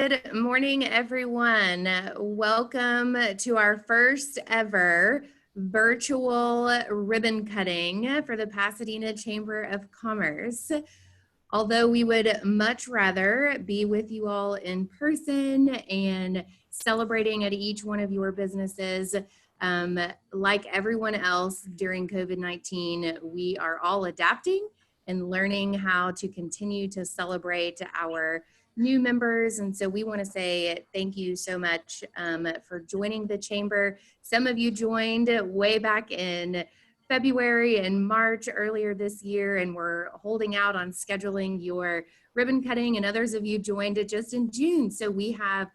Good morning, everyone. Welcome to our first ever virtual ribbon cutting for the Pasadena Chamber of Commerce. Although we would much rather be with you all in person and celebrating at each one of your businesses, like everyone else during COVID-19, we are all adapting and learning how to continue to celebrate our new members. And so we want to say thank you so much for joining the Chamber. Some of you joined way back in February and March earlier this year, and we're holding out on scheduling your ribbon cutting, and others of you joined it just in June. So we have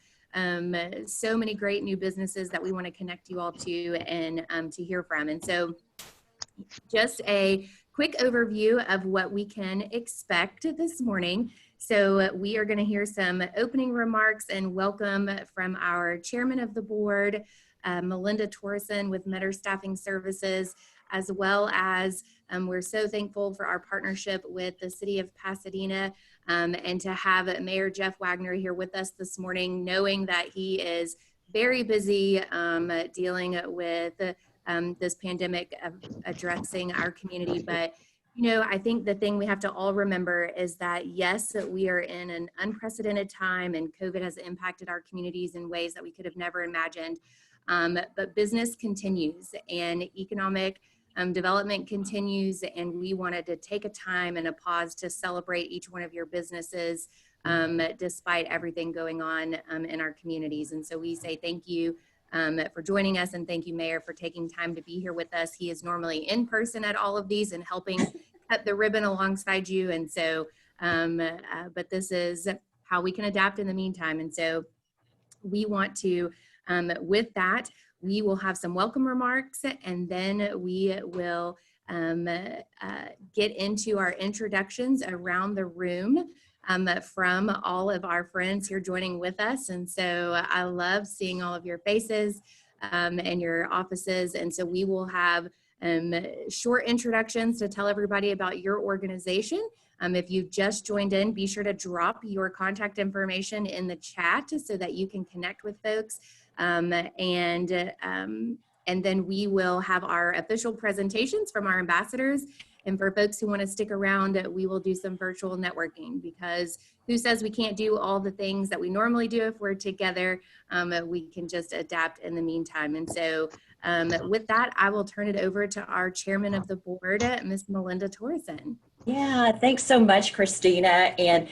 so many great new businesses that we want to connect you all to and to hear from. And so just a quick overview of what we can expect this morning. So we are going to hear some opening remarks and welcome from our chairman of the board, Melinda Torreson with Methoidst Staffing Services, as well as we're so thankful for our partnership with the city of Pasadena and to have Mayor Jeff Wagner here with us this morning, knowing that he is very busy dealing with this pandemic of addressing our community. But you know, I think the thing we have to all remember is that, yes, we are in an unprecedented time and COVID has impacted our communities in ways that we could have never imagined. But business continues and economic development continues, and we wanted to take a time and a pause to celebrate each one of your businesses despite everything going on in our communities. And so we say thank you for joining us, and thank you, Mayor, for taking time to be here with us. He is normally in person at all of these and helping cut the ribbon alongside you. And so, but this is how we can adapt in the meantime. And so we want to, with that, we will have some welcome remarks, and then we will get into our introductions around the room from all of our friends here joining with us. And so I love seeing all of your faces and your offices. And so we will have short introductions to tell everybody about your organization. If you've just joined in, be sure to drop your contact information in the chat so that you can connect with folks. And then we will have our official presentations from our ambassadors. And for folks who want to stick around, we will do some virtual networking, because who says we can't do all the things that we normally do if we're together? We can just adapt in the meantime. And so with that, I will turn it over to our chairman of the board, Ms. Melinda Torreson. Yeah, thanks so much, Christina. And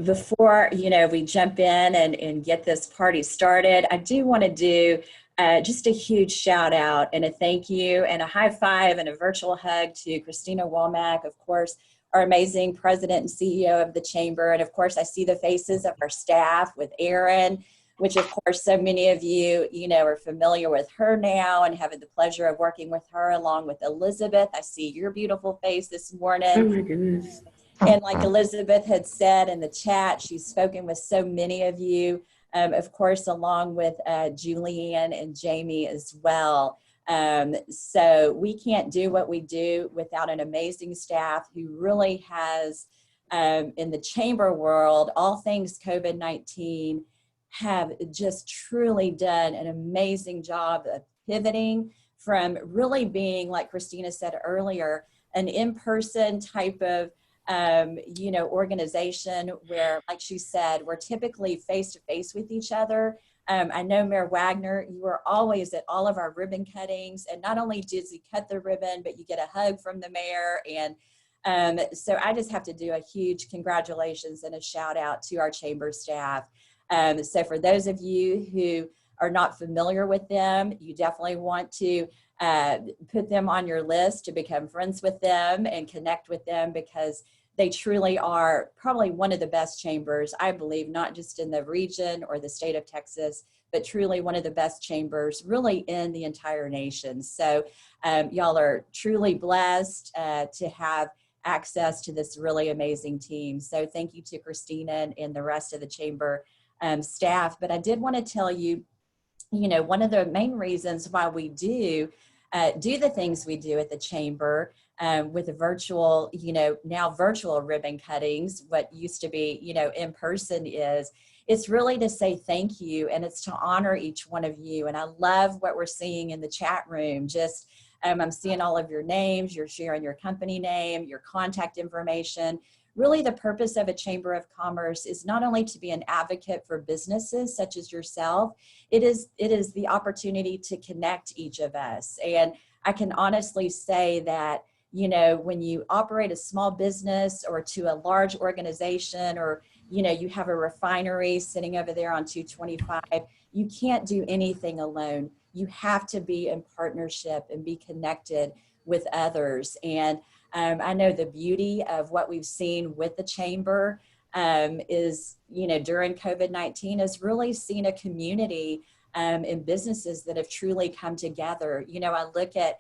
before we jump in and get this party started, I do want to do just a huge shout out and a thank you and a high five and a virtual hug to Cristina Womack, of course, our amazing president and CEO of the Chamber. And of course, I see the faces of our staff with Erin, which of course, so many of you, are familiar with her now and having the pleasure of working with her, along with Elizabeth. I see your beautiful face this morning. Oh my goodness. And like Elizabeth had said in the chat, she's spoken with so many of you, of course, along with Julianne and Jamie as well. So we can't do what we do without an amazing staff who really has, in the chamber world, all things COVID-19, have just truly done an amazing job of pivoting from really being, like Christina said earlier, an in-person type of organization where, like she said, we're typically face-to-face with each other. I know Mayor Wagner, you were always at all of our ribbon cuttings, and not only did he cut the ribbon, but you get a hug from the mayor. And so I just have to do a huge congratulations and a shout out to our chamber staff. So for those of you who are not familiar with them, you definitely want to put them on your list to become friends with them and connect with them, because they truly are probably one of the best chambers, I believe, not just in the region or the state of Texas, but truly one of the best chambers really in the entire nation. So y'all are truly blessed to have access to this really amazing team. So thank you to Christina and the rest of the chamber staff. But I did want to tell you, one of the main reasons why we do the things we do at the chamber with the virtual, now virtual ribbon cuttings, what used to be, in person is it's really to say thank you, and it's to honor each one of you. And I love what we're seeing in the chat room. Just I'm seeing all of your names, you're sharing your company name, your contact information. Really, the purpose of a Chamber of Commerce is not only to be an advocate for businesses such as yourself, it is the opportunity to connect each of us. And I can honestly say that, you know, when you operate a small business or to a large organization, or, you know, you have a refinery sitting over there on 225, you can't do anything alone. You have to be in partnership and be connected with others. And I know the beauty of what we've seen with the Chamber is, you know, during COVID-19 has really seen a community in businesses that have truly come together. You know, I look at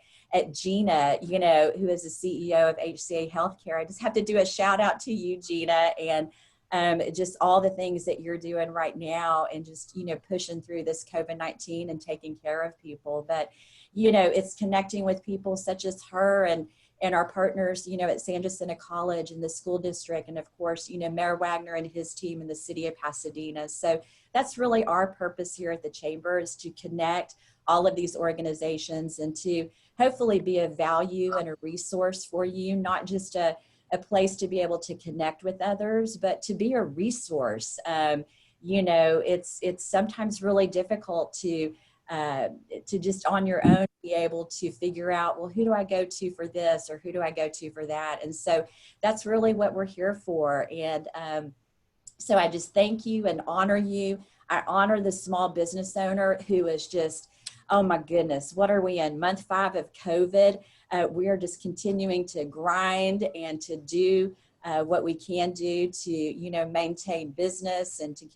Gina, you know, who is the CEO of HCA Healthcare. I just have to do a shout out to you, Gina, and just all the things that you're doing right now, and just, you know, pushing through this COVID-19 and taking care of people. But, you know, it's connecting with people such as her and our partners, you know, at San Jacinto College and the school district. And of course, you know, Mayor Wagner and his team in the city of Pasadena. So that's really our purpose here at the Chamber, is to connect all of these organizations and to hopefully be a value and a resource for you, not just a place to be able to connect with others, but to be a resource. You know, it's sometimes really difficult to just on your own be able to figure out, well, who do I go to for this, or who do I go to for that? And so that's really what we're here for. And so I just thank you and honor you. I honor the small business owner who is just, oh my goodness, what are we in, month 5 of COVID? We are just continuing to grind and to do what we can do to, you know, maintain business and to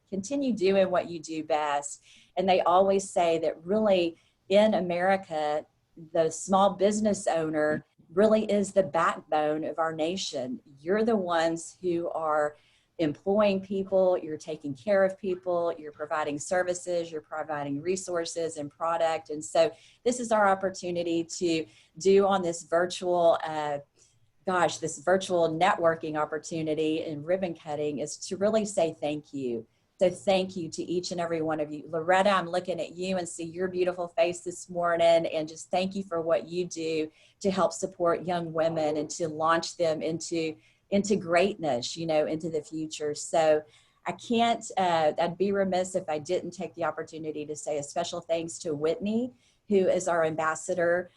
continue doing what you do best. And they always say that really in America, the small business owner really is the backbone of our nation. You're the ones who are employing people, you're taking care of people, you're providing services, you're providing resources and product. And so this is our opportunity to do on this virtual, this virtual networking opportunity and ribbon cutting, is to really say thank you. So thank you to each and every one of you. Loretta, I'm looking at you and see your beautiful face this morning, and just thank you for what you do to help support young women and to launch them into greatness, you know, into the future. So I can't, I'd be remiss if I didn't take the opportunity to say a special thanks to Whitney, who is our ambassador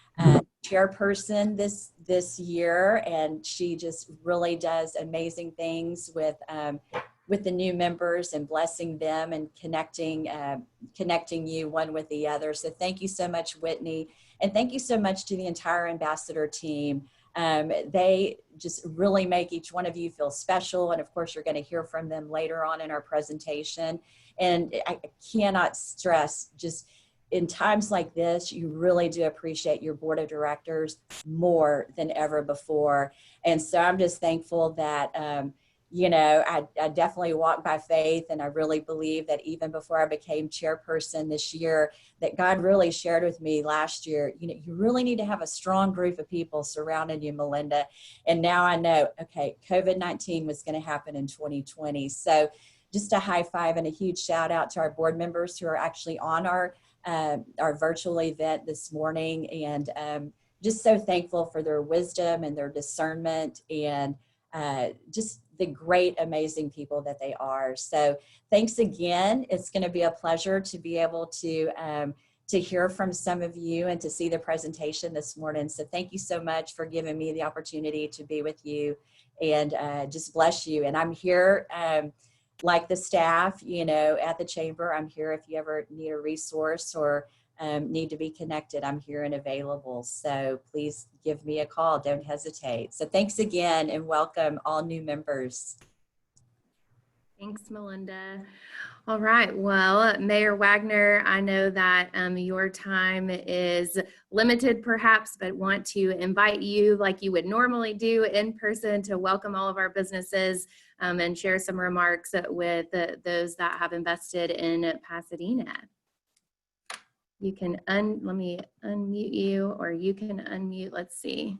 chairperson this year. And she just really does amazing things with the new members and blessing them and connecting you one with the other. So thank you so much, Whitney. And thank you so much to the entire ambassador team. They just really make each one of you feel special. And of course, you're going to hear from them later on in our presentation. And I cannot stress, just in times like this, you really do appreciate your board of directors more than ever before. And so I'm just thankful that, you know, I definitely walk by faith, and I really believe that even before I became chairperson this year, that God really shared with me last year, you know, you really need to have a strong group of people surrounding you, Melinda. And now I know, okay, COVID-19 was going to happen in 2020. So just a high five and a huge shout out to our board members who are actually on our virtual event this morning. And just so thankful for their wisdom and their discernment, and just the great, amazing people that they are. So thanks again. It's going to be a pleasure to be able to hear from some of you and to see the presentation this morning. So thank you so much for giving me the opportunity to be with you, and just bless you. And I'm here, like the staff, you know, at the Chamber. I'm here if you ever need a resource or need to be connected. I'm here and available. So please give me a call. Don't hesitate. So thanks again, and welcome all new members. Thanks, Melinda. All right. Well, Mayor Wagner, I know that your time is limited perhaps, but want to invite you, like you would normally do in person, to welcome all of our businesses and share some remarks with those that have invested in Pasadena. You can let me unmute you, or you can unmute. Let's see.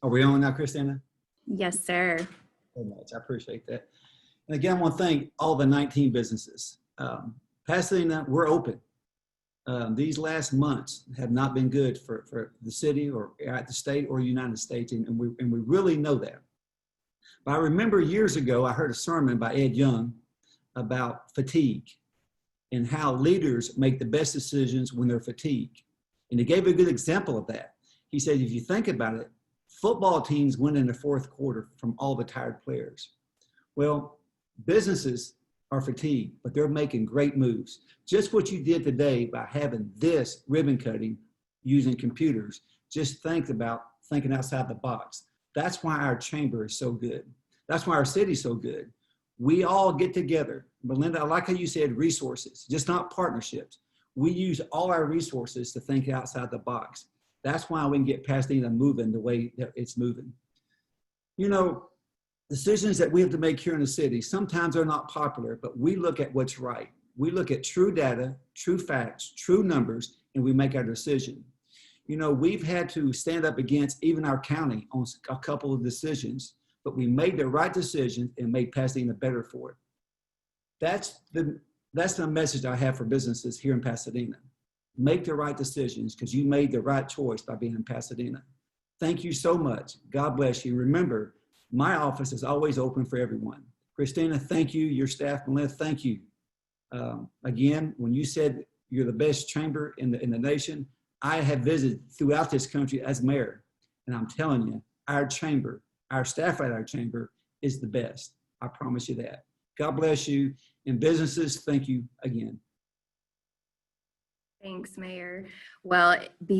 Are we on now, Christina? Yes, sir. Very much. I appreciate that. And again, I want to thank all the 19 businesses. Pasadena, we're open. These last months have not been good for the city or at the state or United States, and we really know that. But I remember years ago, I heard a sermon by Ed Young about fatigue and how leaders make the best decisions when they're fatigued. And he gave a good example of that. He said, if you think about it, football teams win in the fourth quarter from all the tired players. Well, businesses are fatigued, but they're making great moves. Just what you did today by having this ribbon cutting using computers, just think about thinking outside the box. That's why our chamber is so good. That's why our city's so good. We all get together. Belinda, I like how you said resources, just not partnerships. We use all our resources to think outside the box. That's why we can get Pasadena moving the way that it's moving. You know, decisions that we have to make here in the city, sometimes they're not popular, but we look at what's right. We look at true data, true facts, true numbers, and we make our decision. You know, we've had to stand up against even our county on a couple of decisions, but we made the right decisions and made Pasadena better for it. That's the message I have for businesses here in Pasadena. Make the right decisions because you made the right choice by being in Pasadena. Thank you so much. God bless you. Remember, my office is always open for everyone. Christina, thank you. Your staff, Melinda, thank you. Again, when you said you're the best chamber in the nation, I have visited throughout this country as mayor, and I'm telling you, our chamber, our staff at our chamber is the best. I promise you that. God bless you. And businesses, thank you again. Thanks, Mayor. Well,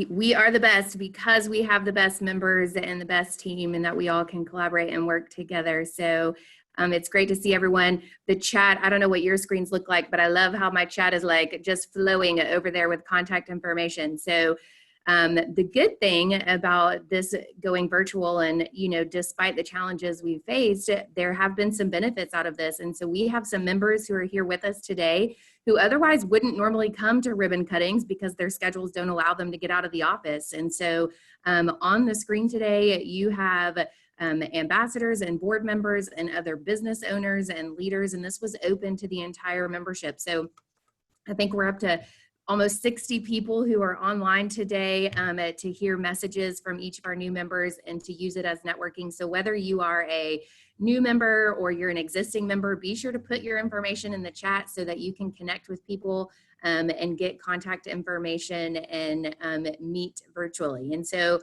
we are the best because we have the best members and the best team, and that we all can collaborate and work together. So it's great to see everyone. The chat, I don't know what your screens look like, but I love how my chat is like just flowing over there with contact information. So the good thing about this going virtual and, you know, despite the challenges we've faced, there have been some benefits out of this. And so we have some members who are here with us today who otherwise wouldn't normally come to ribbon cuttings because their schedules don't allow them to get out of the office. And so on the screen today, you have ambassadors and board members and other business owners and leaders, and this was open to the entire membership. So I think we're up to almost 60 people who are online today to hear messages from each of our new members and to use it as networking. So whether you are a new member or you're an existing member, be sure to put your information in the chat so that you can connect with people and get contact information and meet virtually. And so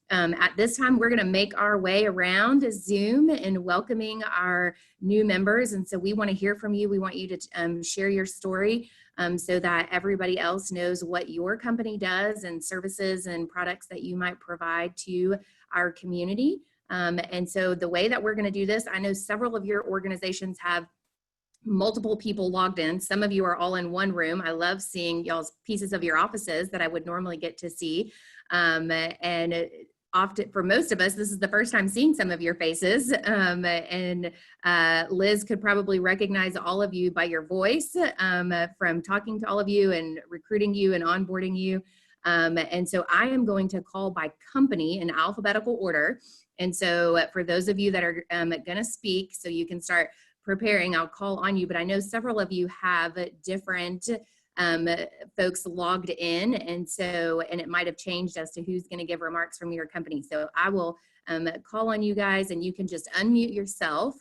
at this time, we're gonna make our way around Zoom and welcoming our new members. And so we wanna hear from you. We want you to share your story so that everybody else knows what your company does and services and products that you might provide to our community. And so the way that we're gonna do this, I know several of your organizations have multiple people logged in. Some of you are all in one room. I love seeing y'all's pieces of your offices that I would normally get to see. And often, for most of us, this is the first time seeing some of your faces. And Liz could probably recognize all of you by your voice from talking to all of you and recruiting you and onboarding you. And so I am going to call by company in alphabetical order. And so for those of you that are gonna speak, so you can start preparing, I'll call on you, but I know several of you have different folks logged in, and it might have changed as to who's going to give remarks from your company. So I will call on you guys, and you can just unmute yourself,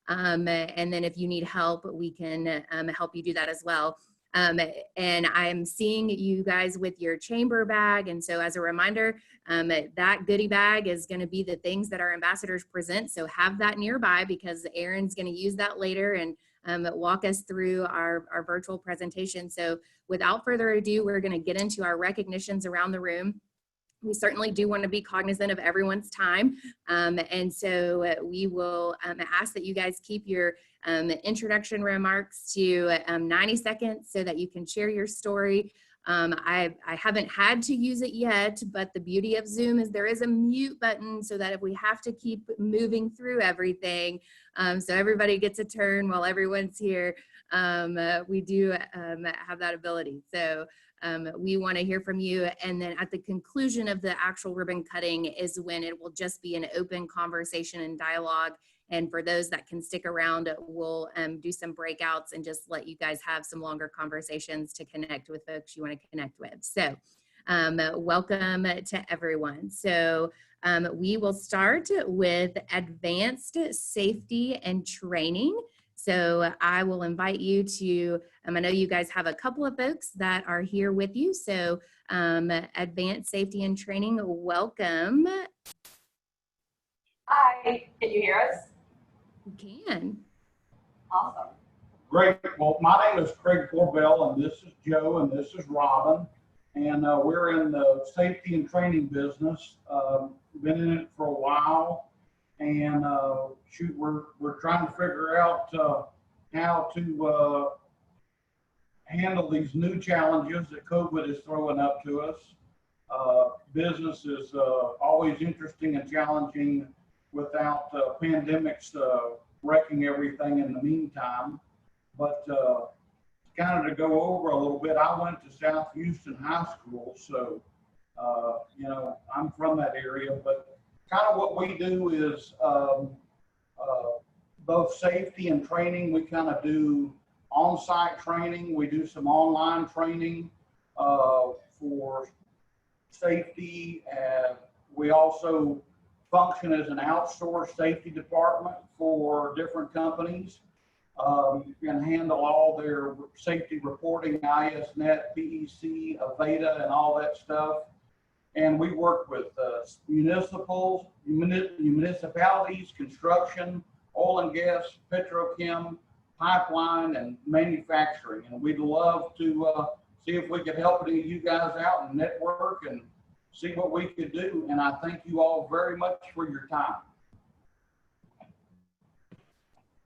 and then if you need help, we can help you do that as well. And I'm seeing you guys with your chamber bag, and so as a reminder, that goodie bag is going to be the things that our ambassadors present, so have that nearby because Erin's going to use that later and walk us through our virtual presentation. So without further ado, we're going to get into our recognitions around the room. We certainly do want to be cognizant of everyone's time. And so we will ask that you guys keep your introduction remarks to 90 seconds so that you can share your story. I haven't had to use it yet, but the beauty of Zoom is there is a mute button so that if we have to keep moving through everything, so everybody gets a turn while everyone's here, we do have that ability. So we want to hear from you. And then at the conclusion of the actual ribbon cutting is when it will just be an open conversation and dialogue. And for those that can stick around, we'll do some breakouts and just let you guys have some longer conversations to connect with folks you want to connect with. So welcome to everyone. So we will start with advanced safety and training. So I will invite you to, I know you guys have a couple of folks that are here with you. So advanced safety and training, welcome. Hi, can you hear us? You can. Awesome. Great. Well, my name is Craig Corbell, and this is Joe, and this is Robin. And we're in the safety and training business. Been in it for a while. And shoot, we're trying to figure out how to handle these new challenges that COVID is throwing up to us. Business is always interesting and challenging without pandemics wrecking everything in the meantime. But kind of to go over a little bit, I went to South Houston High School, so you know, I'm from that area. But kind of what we do is both safety and training. We kind of do on-site training. We do some online training for safety, and we also function as an outsourced safety department for different companies. And handle all their safety reporting, ISNet, PEC, Aveda, and all that stuff. And we work with municipalities, construction, oil and gas, petrochem, pipeline, and manufacturing. And we'd love to see if we could help any of you guys out and network and see what we could do. And I thank you all very much for your time.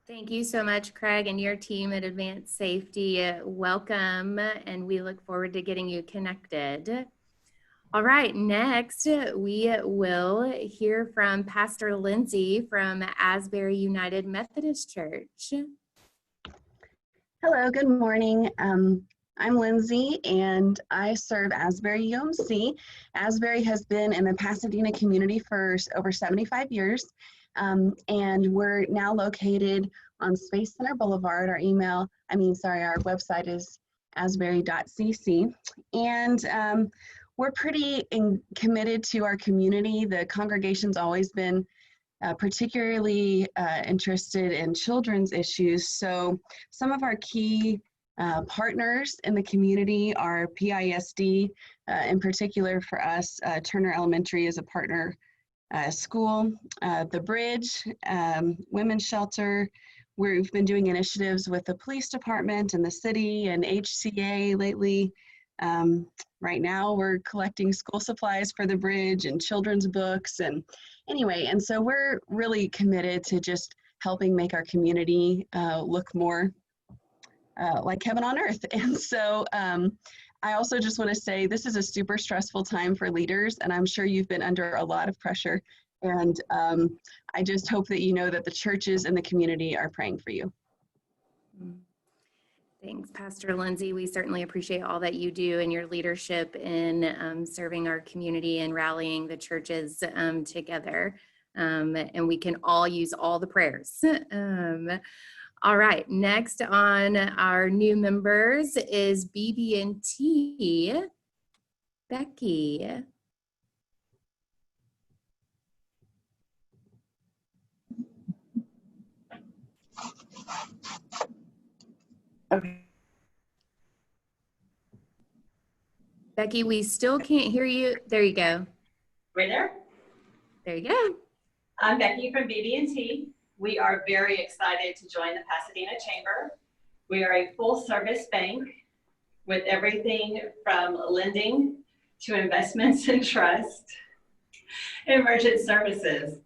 Thank you so much, Craig, and your team at Advanced Safety. Welcome, and we look forward to getting you connected. All right, next we will hear from Pastor Lindsay from Asbury United Methodist Church. Hello, good morning. I'm Lindsay, and I serve Asbury UMC. Asbury has been in the Pasadena community for over 75 years. And we're now located on Space Center Boulevard. Our website is asbury.cc. And we're pretty committed to our community. The congregation's always been particularly interested in children's issues. So some of our key partners in the community are PISD, in particular for us, Turner Elementary is a partner school, the Bridge, Women's Shelter. We've been doing initiatives with the police department and the city and HCA lately. Right now we're collecting school supplies for the Bridge and children's books. And anyway, and so we're really committed to just helping make our community look more like heaven on earth. And so I also just want to say this is a super stressful time for leaders, and I'm sure you've been under a lot of pressure. And I just hope that you know that the churches and the community are praying for you. Thanks, Pastor Lindsay. We certainly appreciate all that you do and your leadership in serving our community and rallying the churches together. And we can all use all the prayers. All right, next on our new members is BB&T, Becky. Okay. Becky, we still can't hear you. There you go. Right there? There you go. I'm Becky from BB&T. We are very excited to join the Pasadena Chamber. We are a full service bank with everything from lending to investments and trust, emergent services.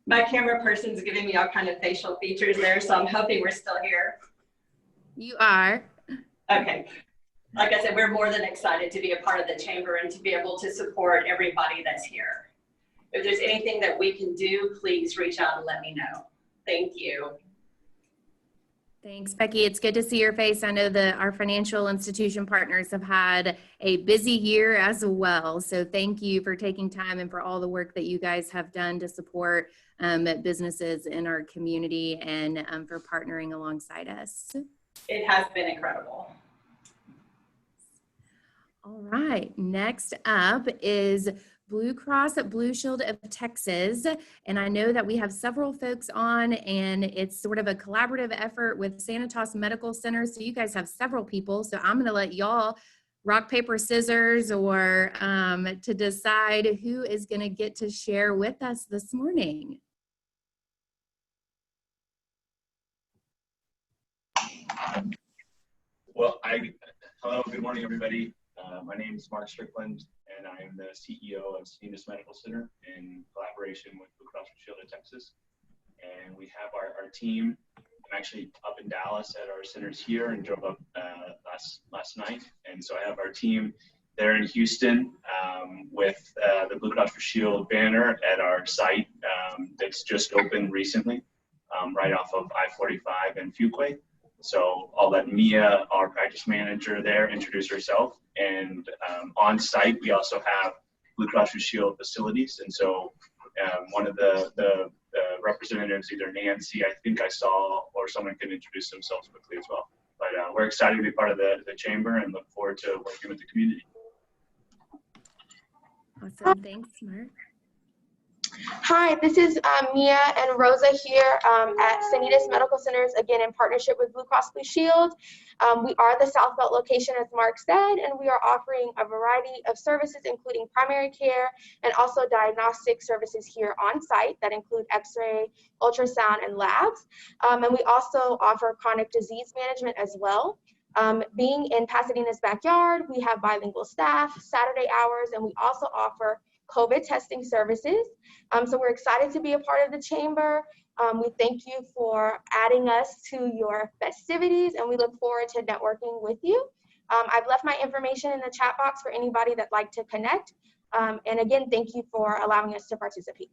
My camera person's giving me all kind of facial features there, so I'm hoping we're still here. You are. Okay. Like I said, we're more than excited to be a part of the chamber and to be able to support everybody that's here. If there's anything that we can do, please reach out and let me know. Thank you. Thanks, Becky. It's good to see your face. I know that our financial institution partners have had a busy year as well. So thank you for taking time and for all the work that you guys have done to support businesses in our community and for partnering alongside us. It has been incredible. All right, next up is Blue Cross Blue Shield of Texas. And I know that we have several folks on, and it's sort of a collaborative effort with Sanitas Medical Center. So you guys have several people. So I'm gonna let y'all rock, paper, scissors, or to decide who is gonna get to share with us this morning. Well, hello, good morning, everybody. My name is Mark Strickland, and I am the CEO of Sanitas Medical Center in collaboration with Blue Cross Blue Shield of Texas. And we have our team. I'm actually up in Dallas at our centers here and drove up last night. And so I have our team there in Houston with the Blue Cross Blue Shield banner at our site that's just opened recently, right off of I-45 and Fuquay. So I'll let Mia, our practice manager there, introduce herself. And on site, we also have Blue Cross Blue Shield facilities. And so one of the representatives, either Nancy, I think I saw, or someone can introduce themselves quickly as well. But we're excited to be part of the chamber and look forward to working with the community. Awesome, thanks, Mark. Hi, this is Mia and Rosa here at Sanitas Medical Centers, again in partnership with Blue Cross Blue Shield. We are the South Belt location, as Mark said, and we are offering a variety of services, including primary care and also diagnostic services here on site that include x-ray, ultrasound, and labs. And we also offer chronic disease management as well. Being in Pasadena's backyard, we have bilingual staff, Saturday hours, and we also offer COVID testing services. So we're excited to be a part of the chamber. We thank you for adding us to your festivities, and we look forward to networking with you. I've left my information in the chat box for anybody that'd like to connect. And again, thank you for allowing us to participate.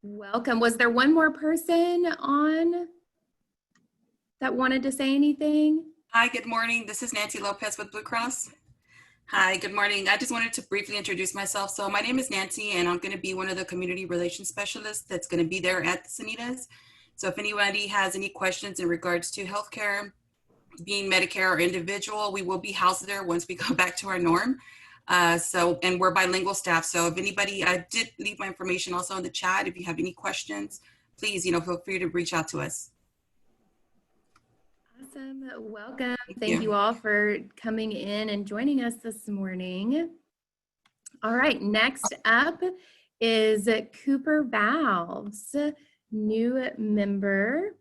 Welcome. Was there one more person on that wanted to say anything? Hi, good morning. This is Nancy Lopez with Blue Cross. Hi, good morning. I just wanted to briefly introduce myself. So my name is Nancy, and I'm going to be one of the community relations specialists that's going to be there at the Sanitas. So if anybody has any questions in regards to healthcare, being Medicare or individual, we will be housed there once we go back to our norm. And we're bilingual staff. So if anybody, I did leave my information also in the chat. If you have any questions, please, feel free to reach out to us. Awesome. Welcome. Thank you all for coming in and joining us this morning. All right, next up is Cooper Valves, new member.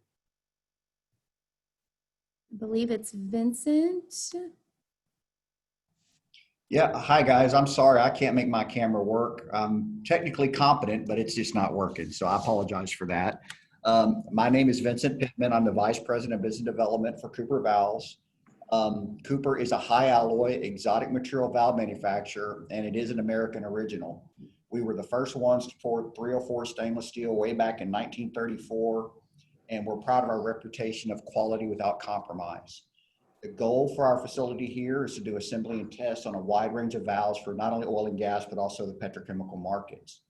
I believe it's Vincent. Yeah, hi guys. I'm sorry, I can't make my camera work. I'm technically competent, but it's just not working. So I apologize for that. My name is Vincent Pittman. I'm the Vice President of Business Development for Cooper Valves. Cooper is a high alloy exotic material valve manufacturer, and it is an American original. We were the first ones to pour 304 stainless steel way back in 1934, and we're proud of our reputation of quality without compromise. The goal for our facility here is to do assembly and tests on a wide range of valves for not only oil and gas, but also the petrochemical markets.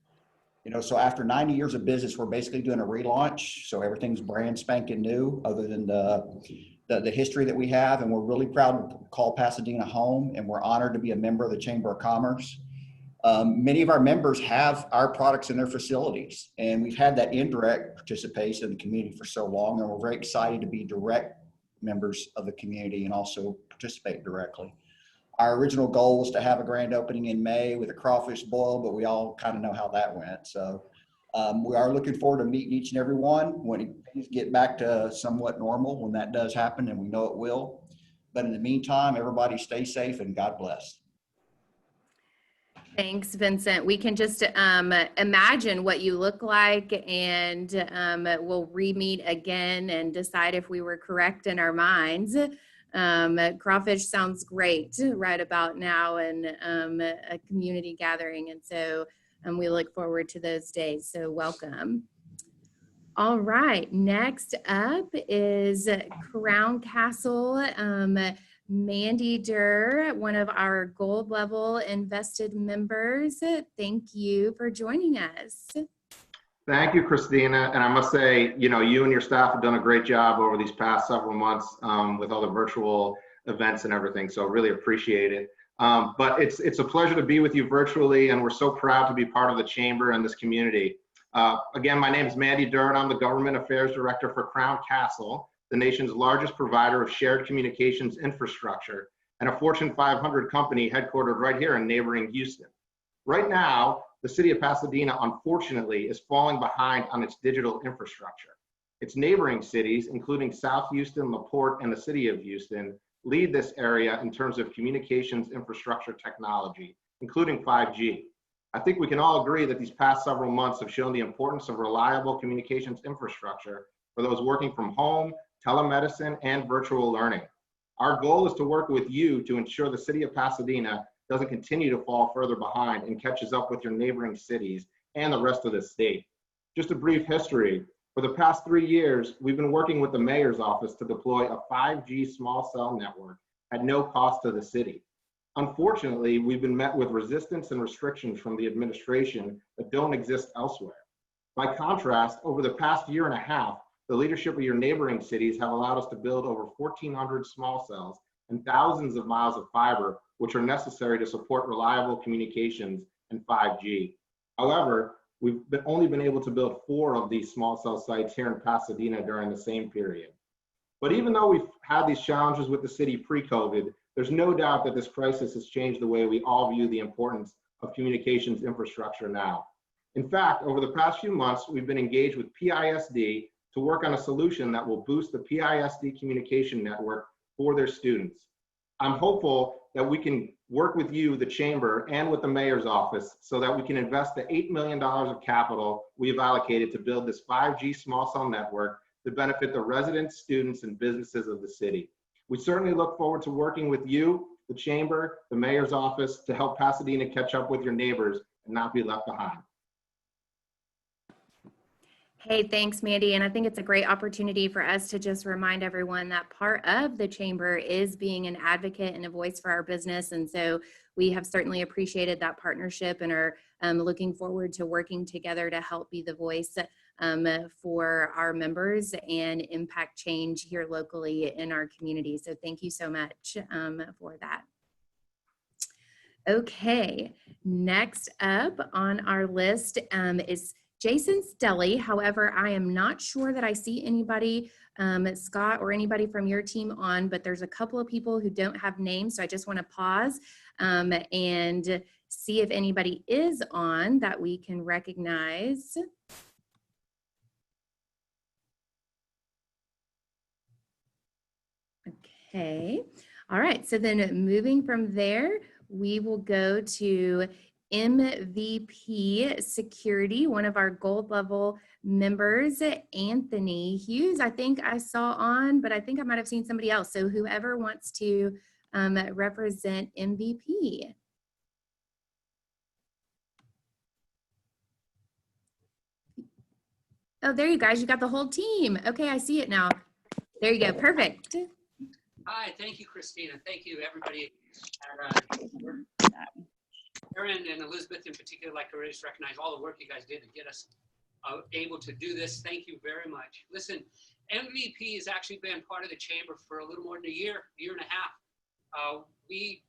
So after 90 years of business, we're basically doing a relaunch. So everything's brand spanking new other than the history that we have. And we're really proud to call Pasadena home, and we're honored to be a member of the Chamber of Commerce. Many of our members have our products in their facilities, and we've had that indirect participation in the community for so long, and we're very excited to be direct members of the community and also participate directly. Our original goal was to have a grand opening in May with a crawfish boil, but we all kind of know how that went. So we are looking forward to meeting each and every one when things get back to somewhat normal, when that does happen, and we know it will. But in the meantime, everybody stay safe and God bless. Thanks, Vincent. We can just imagine what you look like, and we'll re-meet again and decide if we were correct in our minds. Crawfish sounds great right about now, and a community gathering. And so and we look forward to those days. So welcome. All right, next up is Crown Castle. Mandy Durr, one of our gold level invested members. Thank you for joining us. Thank you, Christina. And I must say, you know, you and your staff have done a great job over these past several months with all the virtual events and everything. So really appreciate it. But it's a pleasure to be with you virtually, and we're so proud to be part of the Chamber and this community. Again, my name is Mandy Durr, and I'm the Government Affairs Director for Crown Castle, the nation's largest provider of shared communications infrastructure, and a Fortune 500 company headquartered right here in neighboring Houston. Right now, the city of Pasadena, unfortunately, is falling behind on its digital infrastructure. Its neighboring cities, including South Houston, LaPorte, and the city of Houston, lead this area in terms of communications infrastructure technology, including 5G. I think we can all agree that these past several months have shown the importance of reliable communications infrastructure for those working from home, telemedicine, and virtual learning. Our goal is to work with you to ensure the city of Pasadena doesn't continue to fall further behind and catches up with your neighboring cities and the rest of the state. Just a brief history. For the past 3 years, we've been working with the mayor's office to deploy a 5G small cell network at no cost to the city. Unfortunately, we've been met with resistance and restrictions from the administration that don't exist elsewhere. By contrast, over the past year and a half, the leadership of your neighboring cities have allowed us to build over 1,400 small cells and thousands of miles of fiber, which are necessary to support reliable communications and 5G. However, we've only been able to build 4 of these small cell sites here in Pasadena during the same period. But even though we've had these challenges with the city pre-COVID, there's no doubt that this crisis has changed the way we all view the importance of communications infrastructure now. In fact, over the past few months, we've been engaged with PISD to work on a solution that will boost the PISD communication network for their students. I'm hopeful that we can work with you, the Chamber, and with the Mayor's office so that we can invest the $8 million of capital we have allocated to build this 5G small cell network to benefit the residents, students, and businesses of the city. We certainly look forward to working with you, the Chamber, the Mayor's office, to help Pasadena catch up with your neighbors and not be left behind. Hey, thanks, Mandy. And I think it's a great opportunity for us to just remind everyone that part of the Chamber is being an advocate and a voice for our business. And so we have certainly appreciated that partnership and are looking forward to working together to help be the voice for our members and impact change here locally in our community. So thank you so much for that. Okay, next up on our list is Jason's Deli. However, I am not sure that I see anybody, Scott, or anybody from your team on, but there's a couple of people who don't have names. So I just want to pause and see if anybody is on that we can recognize. Okay. All right. So then moving from there, we will go to MVP Security, one of our gold level members, Anthony Hughes. I think I saw on, but I think I might have seen somebody else. So whoever wants to represent MVP. Oh, there you guys, you got the whole team. Okay, I see it now. There you go, perfect. Hi, thank you, Christina. Thank you, everybody. Erin and Elizabeth in particular, like to just recognize all the work you guys did to get us able to do this. Thank you very much. Listen, MVP has actually been part of the Chamber for a little more than a year and a half. We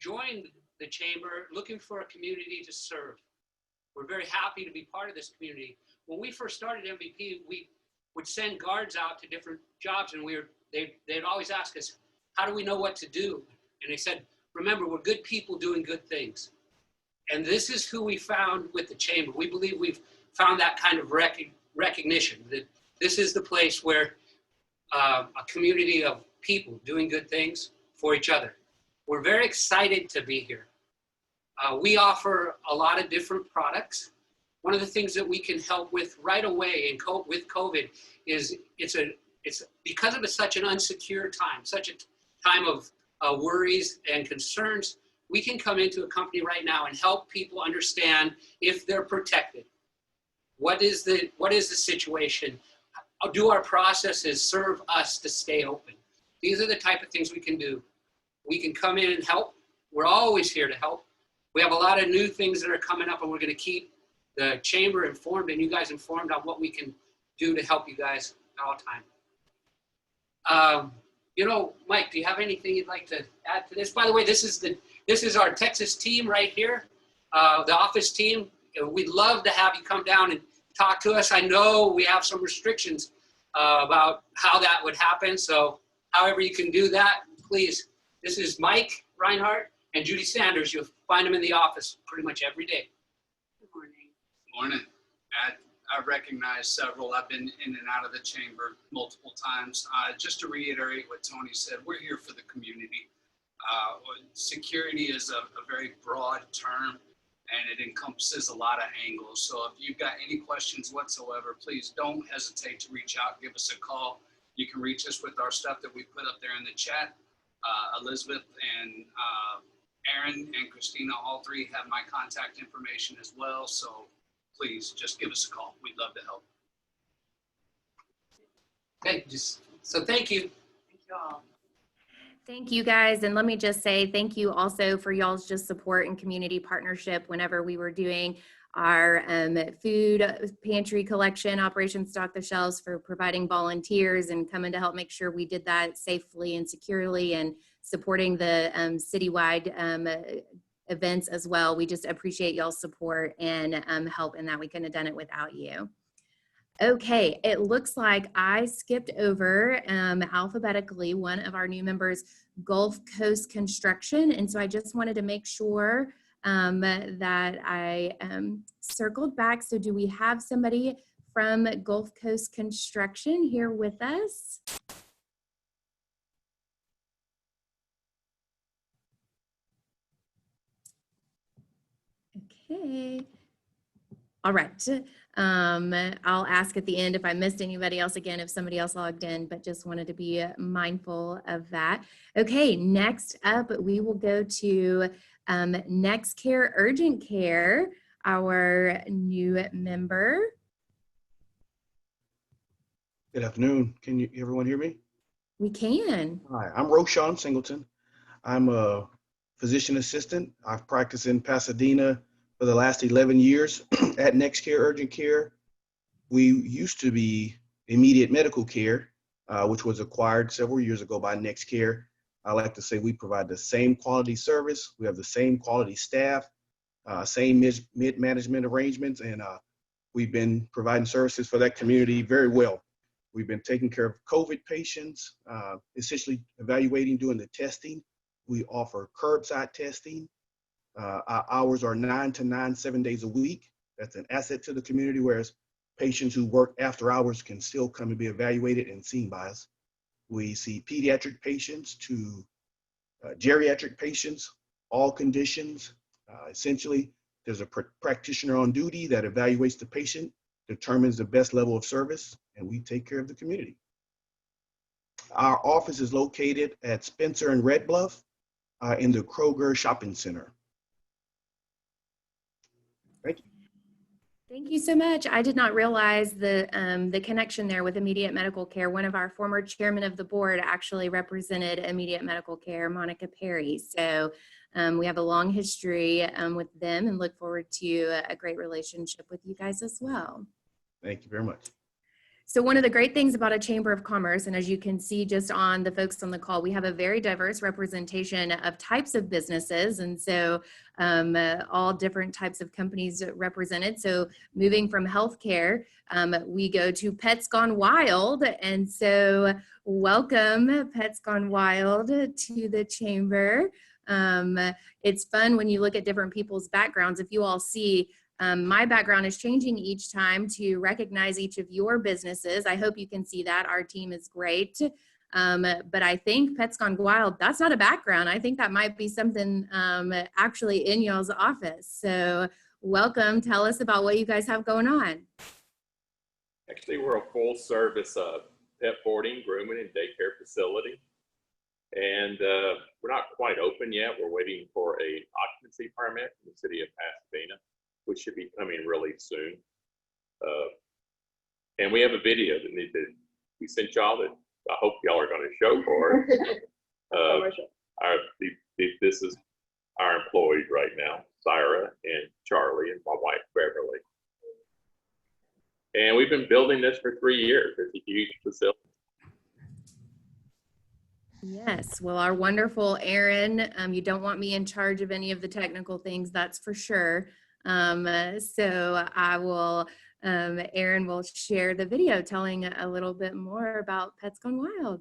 joined the Chamber looking for a community to serve. We're very happy to be part of this community. When we first started MVP, we would send guards out to different jobs, and they'd always ask us, how do we know what to do? And they said, remember, we're good people doing good things. And this is who we found with the Chamber. We believe we've found that kind of recognition, that this is the place where a community of people doing good things for each other. We're very excited to be here. We offer a lot of different products. One of the things that we can help with right away with COVID is it's because of such an unsecure time, such a time of worries and concerns. we can come into a company right now and help people understand if they're protected. What is the situation? Do our processes serve us to stay open? These are the type of things we can do. We can come in and help. We're always here to help. We have a lot of new things that are coming up, and we're going to keep the chamber informed and you guys informed on what we can do to help you guys at all time. You know, Mike, do you have anything you'd like to add to this? By the way, this is our Texas team right here, the office team. We'd love to have you come down and talk to us. I know we have some restrictions about how that would happen. So however you can do that, please. This is Mike Reinhardt and Judy Sanders. You'll find them in the office pretty much every day. Good morning. Morning. I recognize several. I've been in and out of the chamber multiple times. Just to reiterate what Tony said, we're here for the community. Security is a very broad term, and it encompasses a lot of angles. So if you've got any questions whatsoever, please don't hesitate to reach out, give us a call. You can reach us with our stuff that we put up there in the chat. Elizabeth and Aaron and Christina, all three have my contact information as well. So please just give us a call. We'd love to help. Okay, so thank you. Thank you all. Thank you guys. And let me just say thank you also for y'all's just support and community partnership whenever we were doing our food pantry collection, Operation Stock the Shelves, for providing volunteers and coming to help make sure we did that safely and securely, and supporting the citywide events as well. We just appreciate y'all's support and help in that. We couldn't have done it without you. Okay, it looks like I skipped over alphabetically one of our new members, Gulf Coast Construction. And so I just wanted to make sure that I circled back. So do we have somebody from Gulf Coast Construction here with us? Okay. All right. I'll ask at the end if I missed anybody else again, if somebody else logged in, but just wanted to be mindful of that. Okay, next up, we will go to Next Care Urgent Care, our new member. Good afternoon. Can everyone hear me? We can. Hi, I'm Roshan Singleton. I'm a physician assistant. I've practiced in Pasadena for the last 11 years at Next Care Urgent Care. We used to be Immediate Medical Care, which was acquired several years ago by Next Care. I like to say we provide the same quality service. We have the same quality staff, same mid-management arrangements, and we've been providing services for that community very well. We've been taking care of COVID patients, essentially evaluating, doing the testing. We offer curbside testing. Our hours are 9 to 9, 7 days a week. That's an asset to the community, whereas patients who work after hours can still come and be evaluated and seen by us. We see pediatric patients to geriatric patients, all conditions. Essentially, there's a practitioner on duty that evaluates the patient, determines the best level of service, and we take care of the community. Our office is located at Spencer and Red Bluff in the Kroger Shopping Center. Thank you. Thank you so much. I did not realize the connection there with Immediate Medical Care. One of our former chairmen of the board actually represented Immediate Medical Care, Monica Perry. So we have a long history with them and look forward to a great relationship with you guys as well. Thank you very much. So one of the great things about a Chamber of Commerce, and as you can see just on the folks on the call, we have a very diverse representation of types of businesses, and so all different types of companies represented. So moving from healthcare, we go to Pets Gone Wild, and so welcome Pets Gone Wild to the Chamber. It's fun when you look at different people's backgrounds. If you all see, my background is changing each time to recognize each of your businesses. I hope you can see that. Our team is great. But I think Pets Gone Wild, that's not a background. I think that might be something actually in y'all's office. So welcome. Tell us about what you guys have going on. Actually, we're a full service pet boarding, grooming, and daycare facility. And we're not quite open yet. We're waiting for a occupancy permit from the city of Pasadena, which should be coming really soon. And we have a video that we sent y'all that I hope y'all are going to show for us. This is our employees right now, Syra and Charlie and my wife, Beverly. And we've been building this for 3 years. It's a huge facility. Yes, well, our wonderful Aaron, you don't want me in charge of any of the technical things, that's for sure. So I will, Aaron will share the video telling a little bit more about Pets Gone Wild.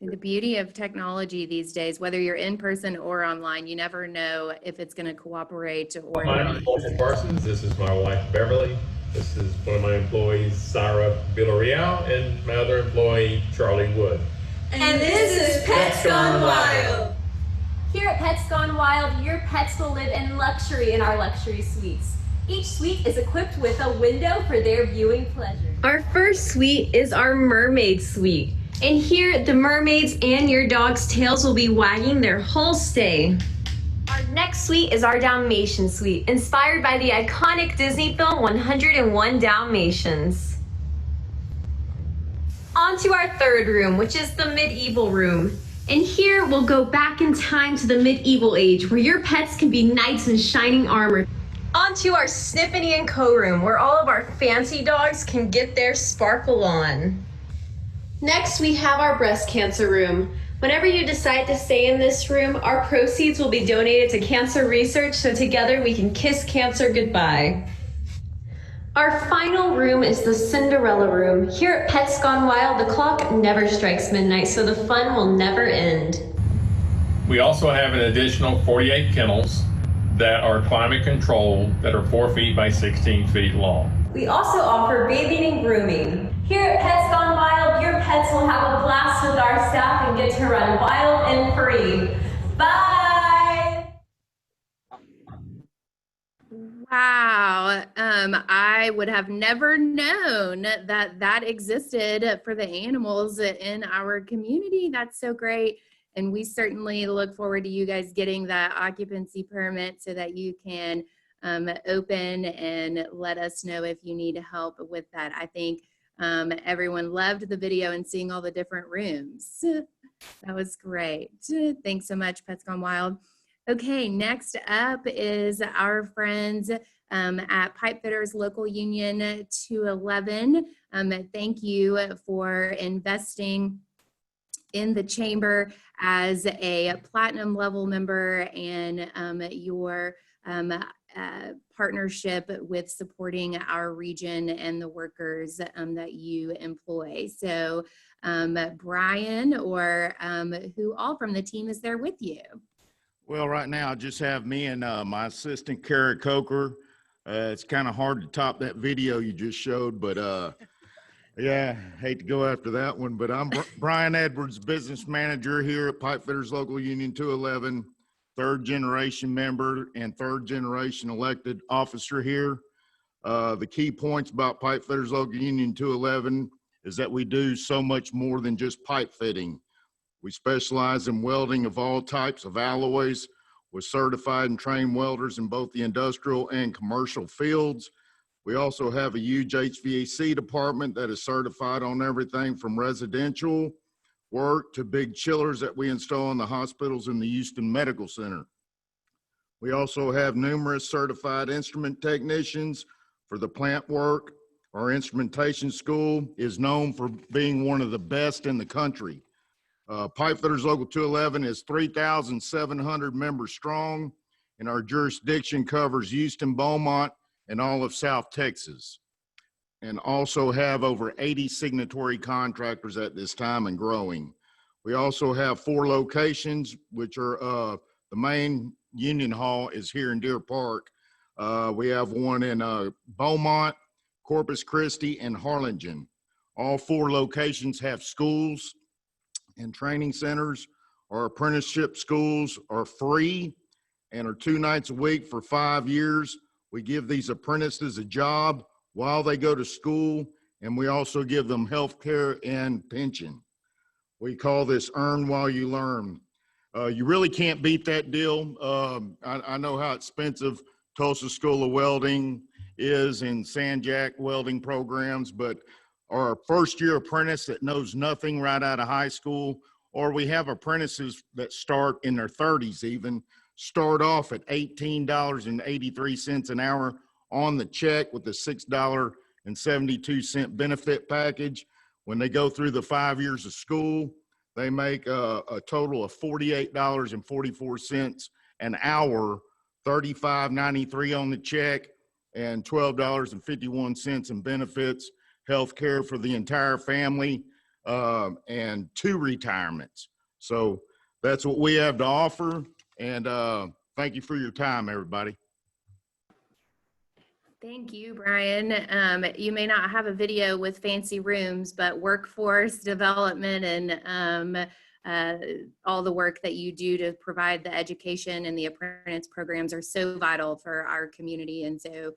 The beauty of technology these days, whether you're in person or online, you never know if it's going to cooperate or My name is Walter Parsons. This is my wife, Beverly. This is one of my employees, Syra Villarreal, and my other employee, Charlie Wood. And this is Pets Gone Wild. Here at Pets Gone Wild, your pets will live in luxury in our luxury suites. Each suite is equipped with a window for their viewing pleasure. Our first suite is our Mermaid Suite. And here, the mermaids and your dog's tails will be wagging their whole stay. Our next suite is our Dalmatian Suite, inspired by the iconic Disney film 101 Dalmatians. On to our third room, which is the medieval room. And here, we'll go back in time to the medieval age, where your pets can be knights in shining armor. On to our Sniffany & Co room, where all of our fancy dogs can get their sparkle on. Next, we have our breast cancer room. Whenever you decide to stay in this room, our proceeds will be donated to cancer research, so together we can kiss cancer goodbye. Our final room is the Cinderella room. Here at Pets Gone Wild, the clock never strikes midnight, so the fun will never end. We also have an additional 48 kennels that are climate controlled, that are 4 feet by 16 feet long. We also offer bathing and grooming. Here at Pets Gone Wild, your pets will have a blast with our staff and get to run wild and free. Bye! Wow, I would have never known that existed for the animals in our community. That's so great. And we certainly look forward to you guys getting that occupancy permit so that you can open and let us know if you need help with that. I think everyone loved the video and seeing all the different rooms. That was great. Thanks so much, Pets Gone Wild. Okay, next up is our friends at Pipefitters Local Union 211. Thank you for investing in the chamber as a platinum level member and your partnership with supporting our region and the workers that you employ. So Brian or who all from the team is there with you? Well, right now I just have me and my assistant, Kara Coker. It's kind of hard to top that video you just showed, but yeah, hate to go after that one. But I'm Brian Edwards, business manager here at Pipefitters Local Union 211, third generation member and third generation elected officer here. The key points about Pipefitters Local Union 211 is that we do so much more than just pipe fitting. We specialize in welding of all types of alloys with certified and trained welders in both the industrial and commercial fields. We also have a huge HVAC department that is certified on everything from residential work to big chillers that we install in the hospitals in the Houston Medical Center. We also have numerous certified instrument technicians for the plant work. Our instrumentation school is known for being one of the best in the country. Pipefitters Local 211 is 3,700 members strong, and our jurisdiction covers Houston, Beaumont, and all of South Texas, and also have over 80 signatory contractors at this time and growing. We also have 4 locations, which are the main Union Hall is here in Deer Park. We have one in Beaumont, Corpus Christi, and Harlingen. All 4 locations have schools and training centers. Our apprenticeship schools are free and are 2 nights a week for 5 years We give these apprentices a job while they go to school, and we also give them health care and pension. We call this earn while you learn. You really can't beat that deal. I know how expensive Tulsa School of Welding is and Sanjak welding programs, but our first year apprentice that knows nothing right out of high school, or we have apprentices that start in their 30s even, start off at $18.83 an hour on the check with a $6.72 benefit package. When they go through the 5 years of school, they make a total of $48.44 an hour, $35.93 on the check, and $12.51 in benefits, health care for the entire family, and 2 retirements. So that's what we have to offer. And thank you for your time, everybody. Thank you, Brian. You may not have a video with fancy rooms, but workforce development and all the work that you do to provide the education and the apprentice programs are so vital for our community. And so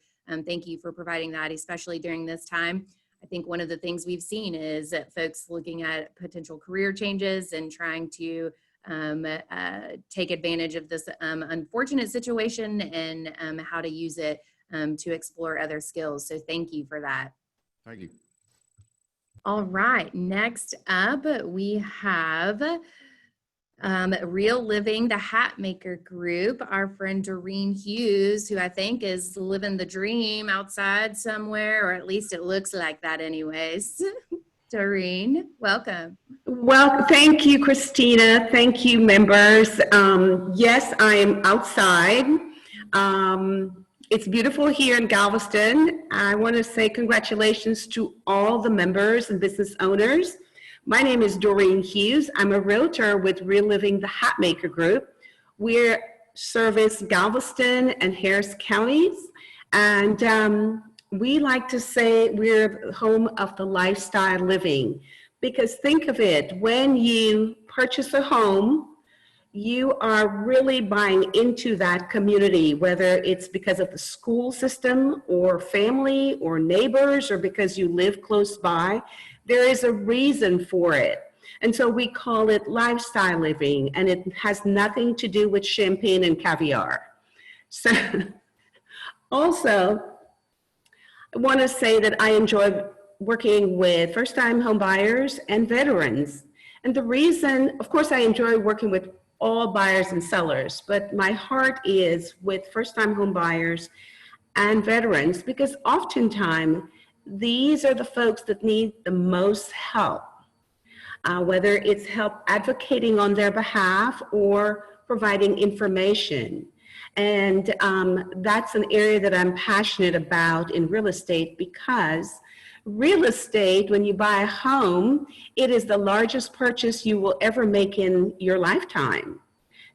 thank you for providing that, especially during this time. I think one of the things we've seen is that folks looking at potential career changes and trying to take advantage of this unfortunate situation and how to use it to explore other skills. So thank you for that. Thank you. All right, next up we have Real Living, the Hatmaker group. Our friend Doreen Hughes, who I think is living the dream outside somewhere, or at least it looks like that anyways. Doreen, welcome. Well, thank you, Christina. Thank you, members. Yes, I am outside. It's beautiful here in Galveston. I want to say congratulations to all the members and business owners. My name is Doreen Hughes. I'm a realtor with Real Living, the Hatmaker group. We service Galveston and Harris counties. And we like to say we're home of the lifestyle living. Because think of it, when you purchase a home, you are really buying into that community, whether it's because of the school system or family or neighbors or because you live close by. There is a reason for it. And so we call it lifestyle living, and it has nothing to do with champagne and caviar. So also, I want to say that I enjoy working with first-time home buyers and veterans. And the reason, of course, I enjoy working with all buyers and sellers, but my heart is with first-time home buyers and veterans, because oftentimes these are the folks that need the most help, whether it's help advocating on their behalf or providing information. And that's an area that I'm passionate about in real estate, because real estate, when you buy a home, it is the largest purchase you will ever make in your lifetime.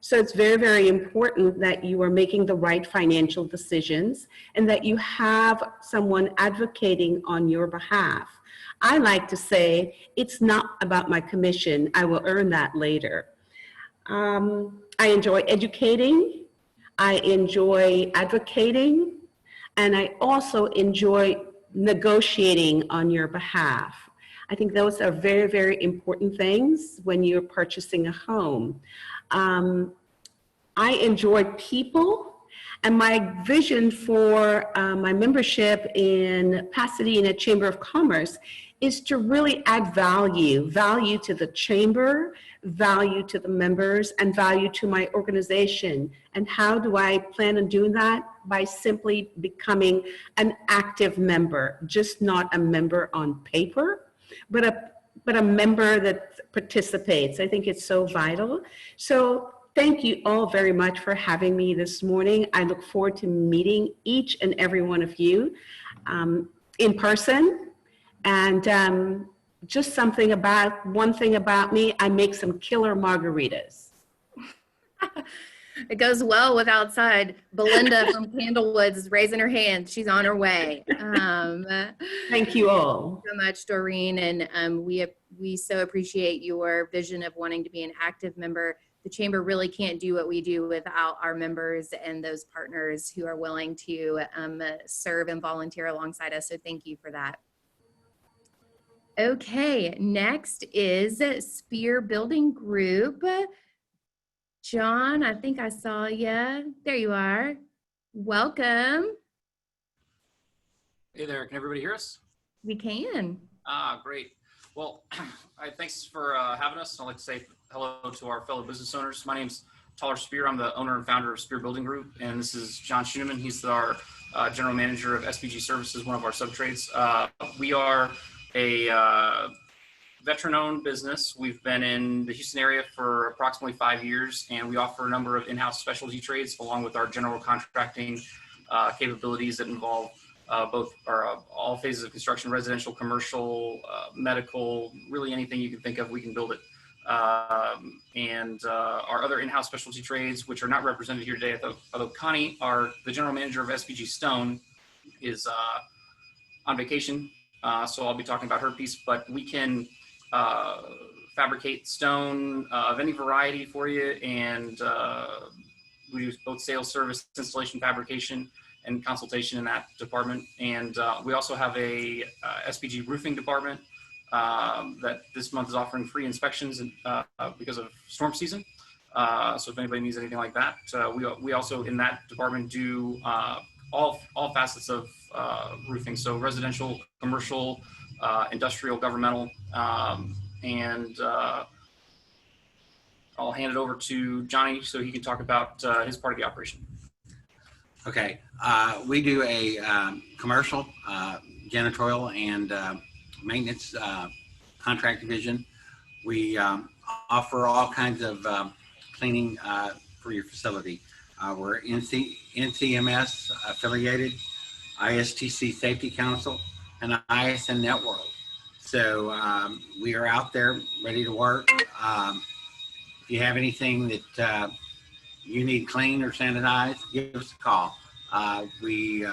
So it's very, very important that you are making the right financial decisions and that you have someone advocating on your behalf. I like to say, it's not about my commission. I will earn that later. I enjoy educating. I enjoy advocating. And I also enjoy negotiating on your behalf. I think those are very, very important things when you're purchasing a home. I enjoy people, and my vision for my membership in Pasadena Chamber of Commerce is to really add value to the chamber, value to the members, and value to my organization. And how do I plan on doing that? By simply becoming an active member, just not a member on paper, but a member that participates. I think it's so vital. So thank you all very much for having me this morning. I look forward to meeting each and every one of you in person. And just one thing about me, I make some killer margaritas. It goes well with outside. Belinda from Candlewood is raising her hand. She's on her way. Thank you all so much, Doreen. And we so appreciate your vision of wanting to be an active member. the chamber really can't do what we do without our members and those partners who are willing to serve and volunteer alongside us. So thank you for that. Okay, next is Spear Building Group. John, I think I saw you. There you are. Welcome. Hey there, can everybody hear us? We can. Great. Well, thanks for having us. I'd like to say hello to our fellow business owners. My name's Tyler Spear. I'm the owner and founder of Spear Building Group, and this is John Schooneman. He's our general manager of SBG Services, one of our sub-trades. We are a veteran-owned business. We've been in the Houston area for approximately 5 years, and we offer a number of in-house specialty trades along with our general contracting capabilities that involve all phases of construction: residential, commercial, medical, really anything you can think of, we can build it. And our other in-house specialty trades, which are not represented here today, although Connie, the general manager of SBG Stone, is on vacation, so I'll be talking about her piece, but we can fabricate stone of any variety for you, and we do both sales, service, installation, fabrication, and consultation in that department. And we also have a SPG roofing department that this month is offering free inspections because of storm season. So if anybody needs anything like that, we also in that department do all facets of roofing. So residential, commercial, industrial, governmental, and I'll hand it over to Johnny so he can talk about his part of the operation. Okay, we do a commercial, janitorial, and maintenance contract division. We offer all kinds of cleaning for your facility. We're NCMS affiliated, ISTC Safety Council, and ISN Network. So we are out there ready to work. If you have anything that you need clean or sanitized, give us a call. We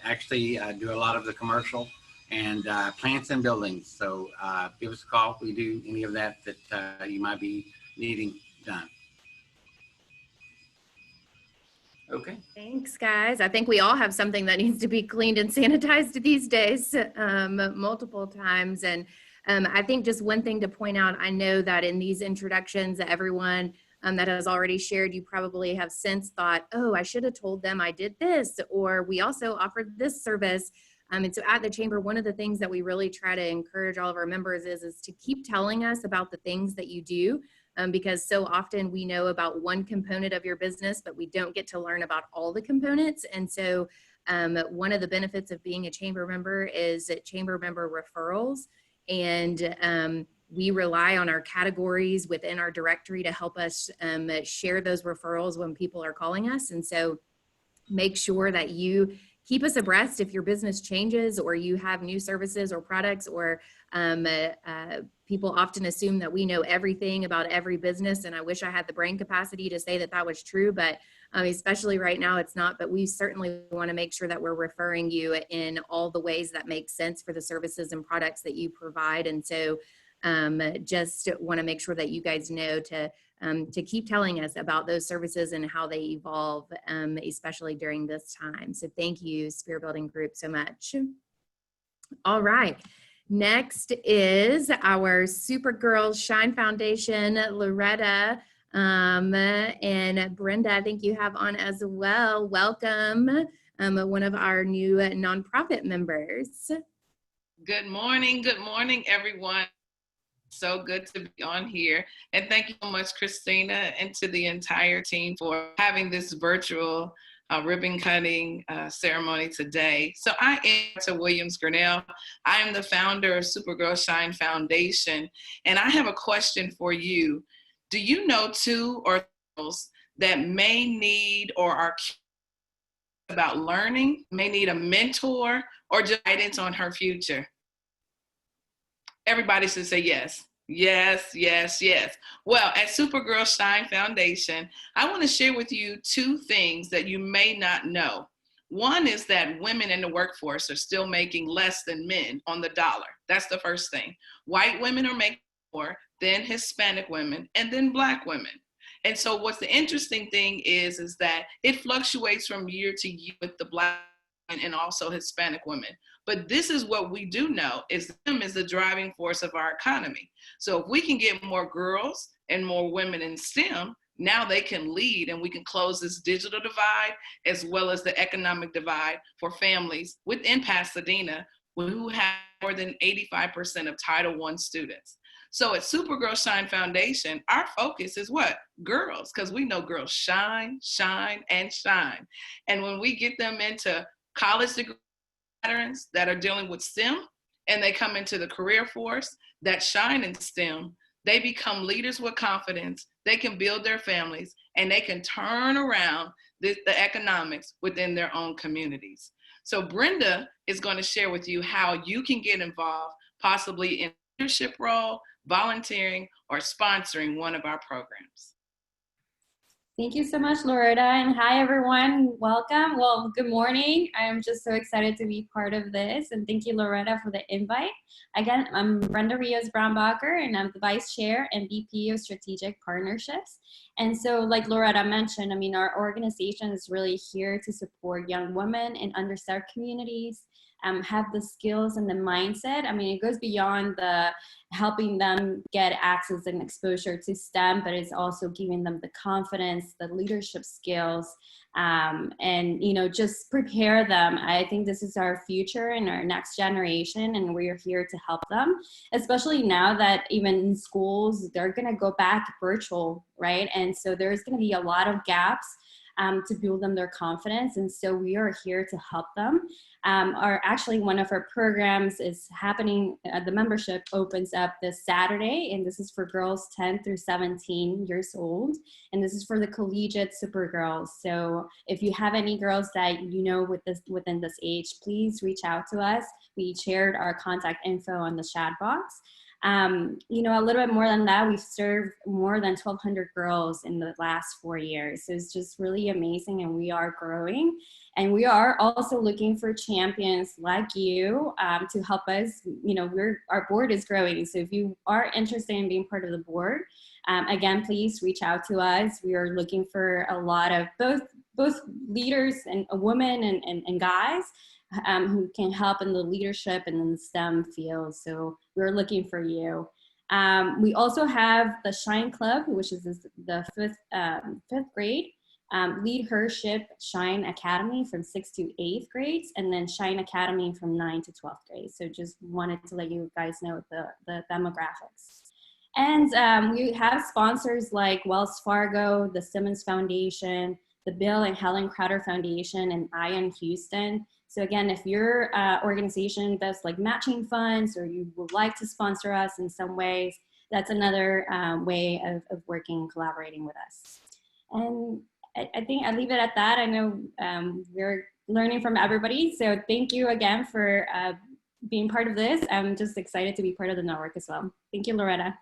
actually do a lot of the commercial and plants and buildings. So give us a call if we do any of that you might be needing done. Okay. Thanks, guys. I think we all have something that needs to be cleaned and sanitized these days, multiple times. And I think just one thing to point out, I know that in these introductions, everyone that has already shared, you probably have since thought, oh, I should have told them I did this, or we also offered this service. And so at the chamber, one of the things that we really try to encourage all of our members is to keep telling us about the things that you do, because so often we know about one component of your business, but we don't get to learn about all the components. And so one of the benefits of being a chamber member is chamber member referrals. And we rely on our categories within our directory to help us share those referrals when people are calling us. And so make sure that you keep us abreast if your business changes or you have new services or products, or people often assume that we know everything about every business. And I wish I had the brain capacity to say that that was true, but especially right now it's not. But we certainly want to make sure that we're referring you in all the ways that make sense for the services and products that you provide. And so just want to make sure that you guys know to keep telling us about those services and how they evolve, especially during this time. So thank you, Spear Building Group, so much. All right. Next is our SUPERGirls Shine Foundation, Loretta and Brenda, I think you have on as well. Welcome, one of our new nonprofit members. Good morning, everyone. So good to be on here. And thank you so much, Christina, and to the entire team for having this virtual ribbon cutting ceremony today. So I am to Williams Grinnell. I am the founder of SUPERGirls Shine Foundation. And I have a question for you. Do you know two or girls that may need or are curious about learning, may need a mentor, or just guidance on her future? Everybody should say yes. Yes, yes, yes. Well, at SUPERGirls Shine Foundation, I want to share with you two things that you may not know. One is that women in the workforce are still making less than men on the dollar. That's the first thing. White women are making more, then Hispanic women, and then Black women. And so what's the interesting thing is that it fluctuates from year to year with the Black and also Hispanic women. But this is what we do know is STEM is the driving force of our economy. So if we can get more girls and more women in STEM, now they can lead and we can close this digital divide as well as the economic divide for families within Pasadena who have more than 85% of Title I students. So at SUPERGirls Shine Foundation, our focus is what? Girls, because we know girls shine, shine, and shine. And when we get them into college degree patterns that are dealing with STEM, and they come into the career force that shine in STEM, they become leaders with confidence, they can build their families, and they can turn around the economics within their own communities. So Brenda is going to share with you how you can get involved, possibly in leadership role, volunteering, or sponsoring one of our programs. Thank you so much, Loretta, and hi everyone, welcome. Well, good morning. I am just so excited to be part of this, and thank you, Loretta, for the invite. Again, I'm Brenda Rios-Brownbacher, and I'm the Vice Chair and VP of Strategic Partnerships. And so, like Loretta mentioned, I mean, our organization is really here to support young women in underserved communities, have the skills and the mindset. I mean, it goes beyond the helping them get access and exposure to STEM, but it's also giving them the confidence, the leadership skills, and, you know, just prepare them. I think this is our future and our next generation, and we're here to help them, especially now that even in schools, they're gonna go back virtual, right? And so there's gonna be a lot of gaps to build them their confidence. And so we are here to help them. Actually, one of our programs is happening, the membership opens up this Saturday, and this is for girls 10 through 17 years old. And this is for the collegiate SUPERGirls. So if you have any girls that you know within this age, please reach out to us. We shared our contact info on the chat box. You know, a little bit more than that, we've served more than 1,200 girls in the last 4 years. So it's just really amazing, and we are growing. And we are also looking for champions like you to help us. You know, our board is growing. So if you are interested in being part of the board, again, please reach out to us. We are looking for a lot of both leaders and women and guys who can help in the leadership and in the STEM field. So we're looking for you. We also have the Shine Club, which is the fifth grade, Leadership Shine Academy from 6th to 8th grades, and then Shine Academy from 9th to 12th grade. So just wanted to let you guys know the demographics. And we have sponsors like Wells Fargo, the Simmons Foundation, the Bill and Helen Crowder Foundation, and Ian Houston. So again, if your organization does like matching funds, or you would like to sponsor us in some ways, that's another way of working and collaborating with us. And I think I'll leave it at that. I know we're learning from everybody. So thank you again for being part of this. I'm just excited to be part of the network as well. Thank you, Loretta.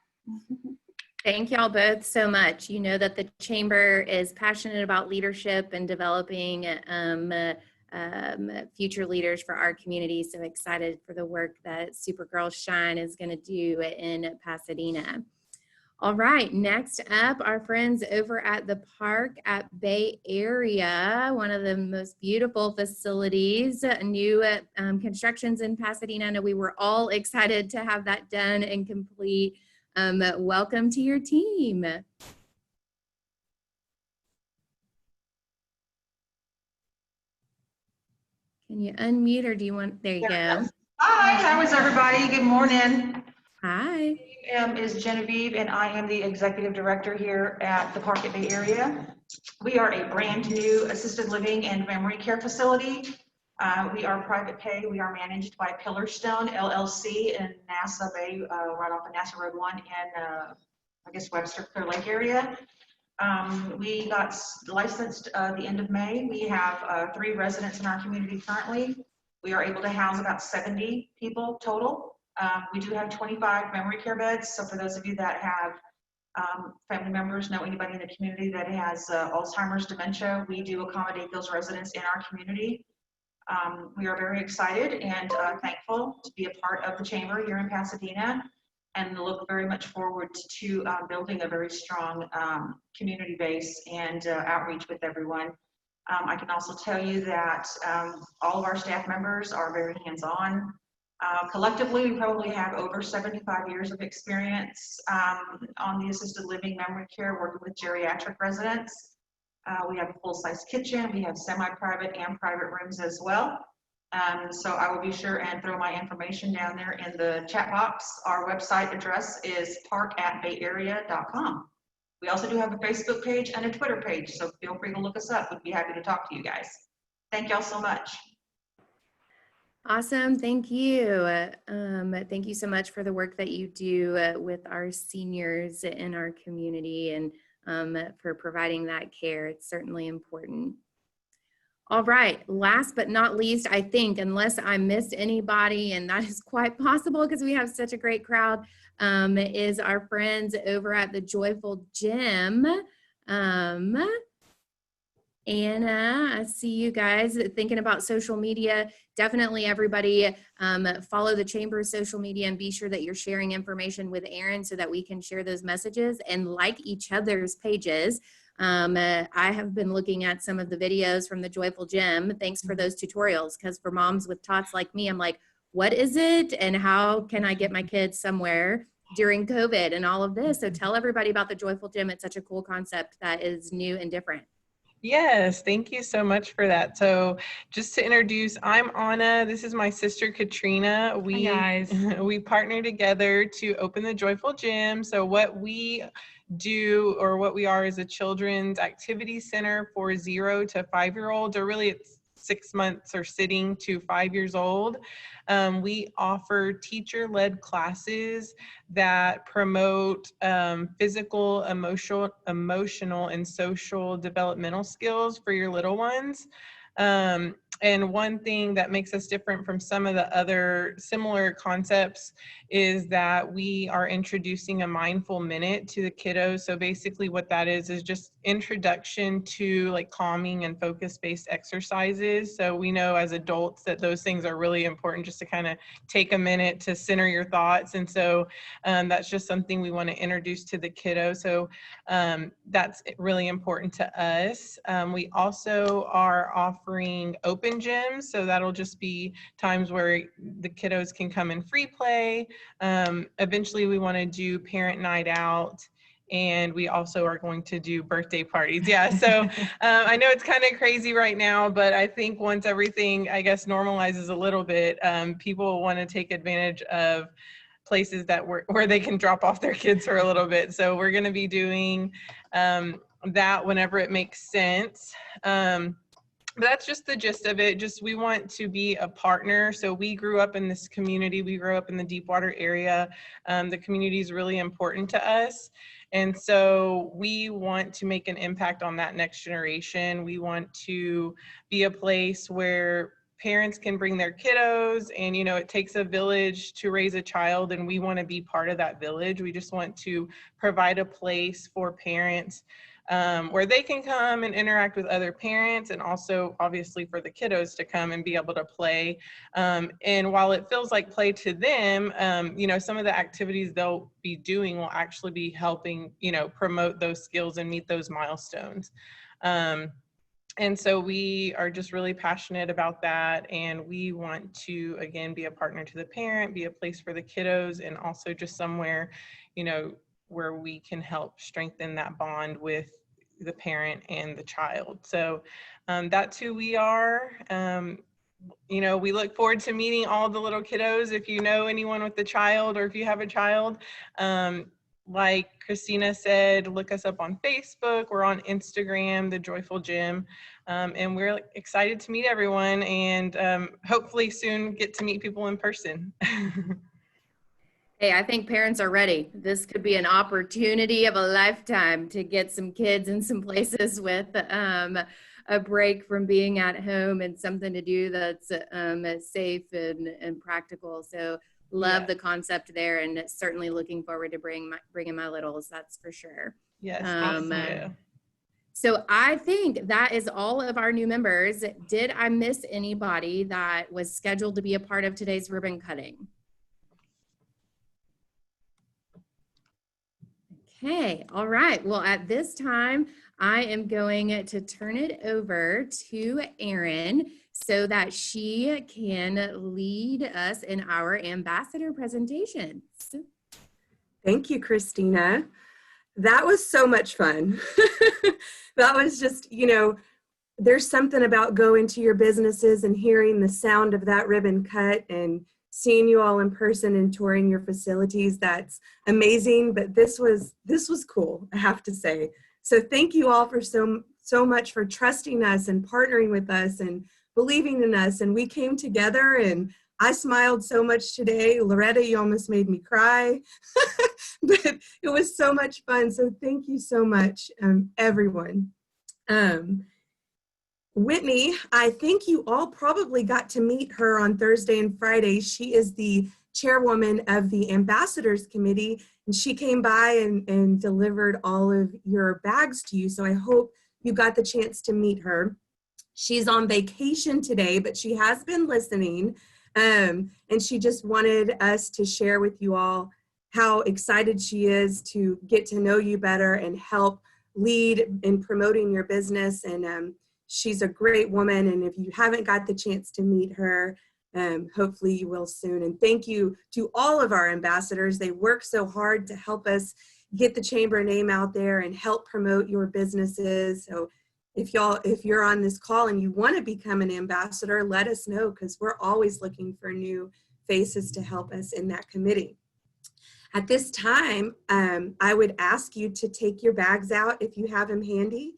Thank y'all both so much. You know that the Chamber is passionate about leadership and developing future leaders for our community. So excited for the work that SUPERGirls Shine is going to do in Pasadena. All right, next up, our friends over at the park at Bay Area, one of the most beautiful facilities, new constructions in Pasadena. I know we were all excited to have that done and complete. Welcome to your team. Can you unmute, or do you want, there you go. Hi, how is everybody? Good morning. Hi. My name is Genevieve, and I am the executive director here at the Park at Bay Area. We are a brand new assisted living and memory care facility. We are private pay. We are managed by Pillarstone LLC in NASA Bay, right off of NASA Road 1 in, I guess, Webster Clear Lake area. We got licensed the end of May. We have 3 residents in our community currently. We are able to house about 70 people total. We do have 25 memory care beds. So for those of you that have family members, know anybody in the community that has Alzheimer's, dementia, we do accommodate those residents in our community. We are very excited and thankful to be a part of the Chamber here in Pasadena. and look very much forward to building a very strong community base and outreach with everyone. I can also tell you that all of our staff members are very hands-on. Collectively, we probably have over 75 years of experience on the assisted living memory care, working with geriatric residents. We have a full-size kitchen. We have semi-private and private rooms as well. So I will be sure and throw my information down there in the chat box. Our website address is park@bayarea.com. We also do have a Facebook page and a Twitter page, so feel free to look us up. We'd be happy to talk to you guys. Thank y'all so much. Awesome, thank you. Thank you so much for the work that you do with our seniors in our community and for providing that care. It's certainly important. All right, last but not least, I think, unless I missed anybody, and that is quite possible because we have such a great crowd, is our friends over at the Joyful Gym. Anna, I see you guys thinking about social media. Definitely everybody follow the Chamber's social media and be sure that you're sharing information with Erin so that we can share those messages and like each other's pages. I have been looking at some of the videos from the Joyful Gym. Thanks for those tutorials, because for moms with tots like me, I'm like, what is it and how can I get my kids somewhere during COVID and all of this? So tell everybody about the Joyful Gym. It's such a cool concept that is new and different. Yes, thank you so much for that. So just to introduce, I'm Anna. This is my sister, Katrina. Hi, guys. We partner together to open the Joyful Gym. So what we do, or what we are, is a children's activity center for 0 to 5-year-olds, or really it's 6 months or sitting to 5 years old. We offer teacher-led classes that promote physical, emotional, and social developmental skills for your little ones. And one thing that makes us different from some of the other similar concepts is that we are introducing a mindful minute to the kiddos. So basically what that is just introduction to like calming and focus-based exercises. So we know as adults that those things are really important, just to kind of take a minute to center your thoughts. And so that's just something we want to introduce to the kiddo. So that's really important to us. We also are offering open gyms, so that'll just be times where the kiddos can come in free play. Eventually we want to do parent night out, and we also are going to do birthday parties. Yeah, so I know it's kind of crazy right now, but I think once everything, I guess, normalizes a little bit, people want to take advantage of places that where they can drop off their kids for a little bit. So we're going to be doing that whenever it makes sense. But that's just the gist of it. Just we want to be a partner. So we grew up in this community. We grew up in the Deepwater area. The community is really important to us. And so we want to make an impact on that next generation. We want to be a place where parents can bring their kiddos, and you know, it takes a village to raise a child, and we want to be part of that village. We just want to provide a place for parents where they can come and interact with other parents, and also obviously for the kiddos to come and be able to play. And while it feels like play to them, you know, some of the activities they'll be doing will actually be helping, you know, promote those skills and meet those milestones. And so we are just really passionate about that, and we want to, again, be a partner to the parent, be a place for the kiddos, and also just somewhere, you know, where we can help strengthen that bond with the parent and the child. So that's who we are. You know, we look forward to meeting all the little kiddos. If you know anyone with a child, or if you have a child, like Christina said, look us up on Facebook. We're on Instagram, The Joyful Gym, and we're excited to meet everyone, and hopefully soon get to meet people in person. Hey, I think parents are ready. This could be an opportunity of a lifetime to get some kids in some places with a break from being at home and something to do that's safe and practical. So love the concept there, and certainly looking forward to bringing my littles, that's for sure. Yes, thank you. So I think that is all of our new members. Did I miss anybody that was scheduled to be a part of today's ribbon cutting? Okay, all right. Well, at this time, I am going to turn it over to Erin so that she can lead us in our ambassador presentations. Thank you, Christina. That was so much fun. That was just, you know, there's something about going to your businesses and hearing the sound of that ribbon cut and seeing you all in person and touring your facilities. That's amazing, but this was cool, I have to say. So thank you all for so much for trusting us and partnering with us and believing in us. And we came together, and I smiled so much today. Loretta, you almost made me cry. But it was so much fun. So thank you so much, everyone. Whitney, I think you all probably got to meet her on Thursday and Friday. She is the chairwoman of the Ambassadors Committee, and she came by and delivered all of your bags to you. So I hope you got the chance to meet her. She's on vacation today, but she has been listening, and she just wanted us to share with you all how excited she is to get to know you better and help lead in promoting your business. And she's a great woman, and if you haven't got the chance to meet her, hopefully you will soon. And thank you to all of our ambassadors. They work so hard to help us get the chamber name out there and help promote your businesses. So if you're on this call and you want to become an ambassador, let us know, because we're always looking for new faces to help us in that committee. At this time, I would ask you to take your bags out if you have them handy.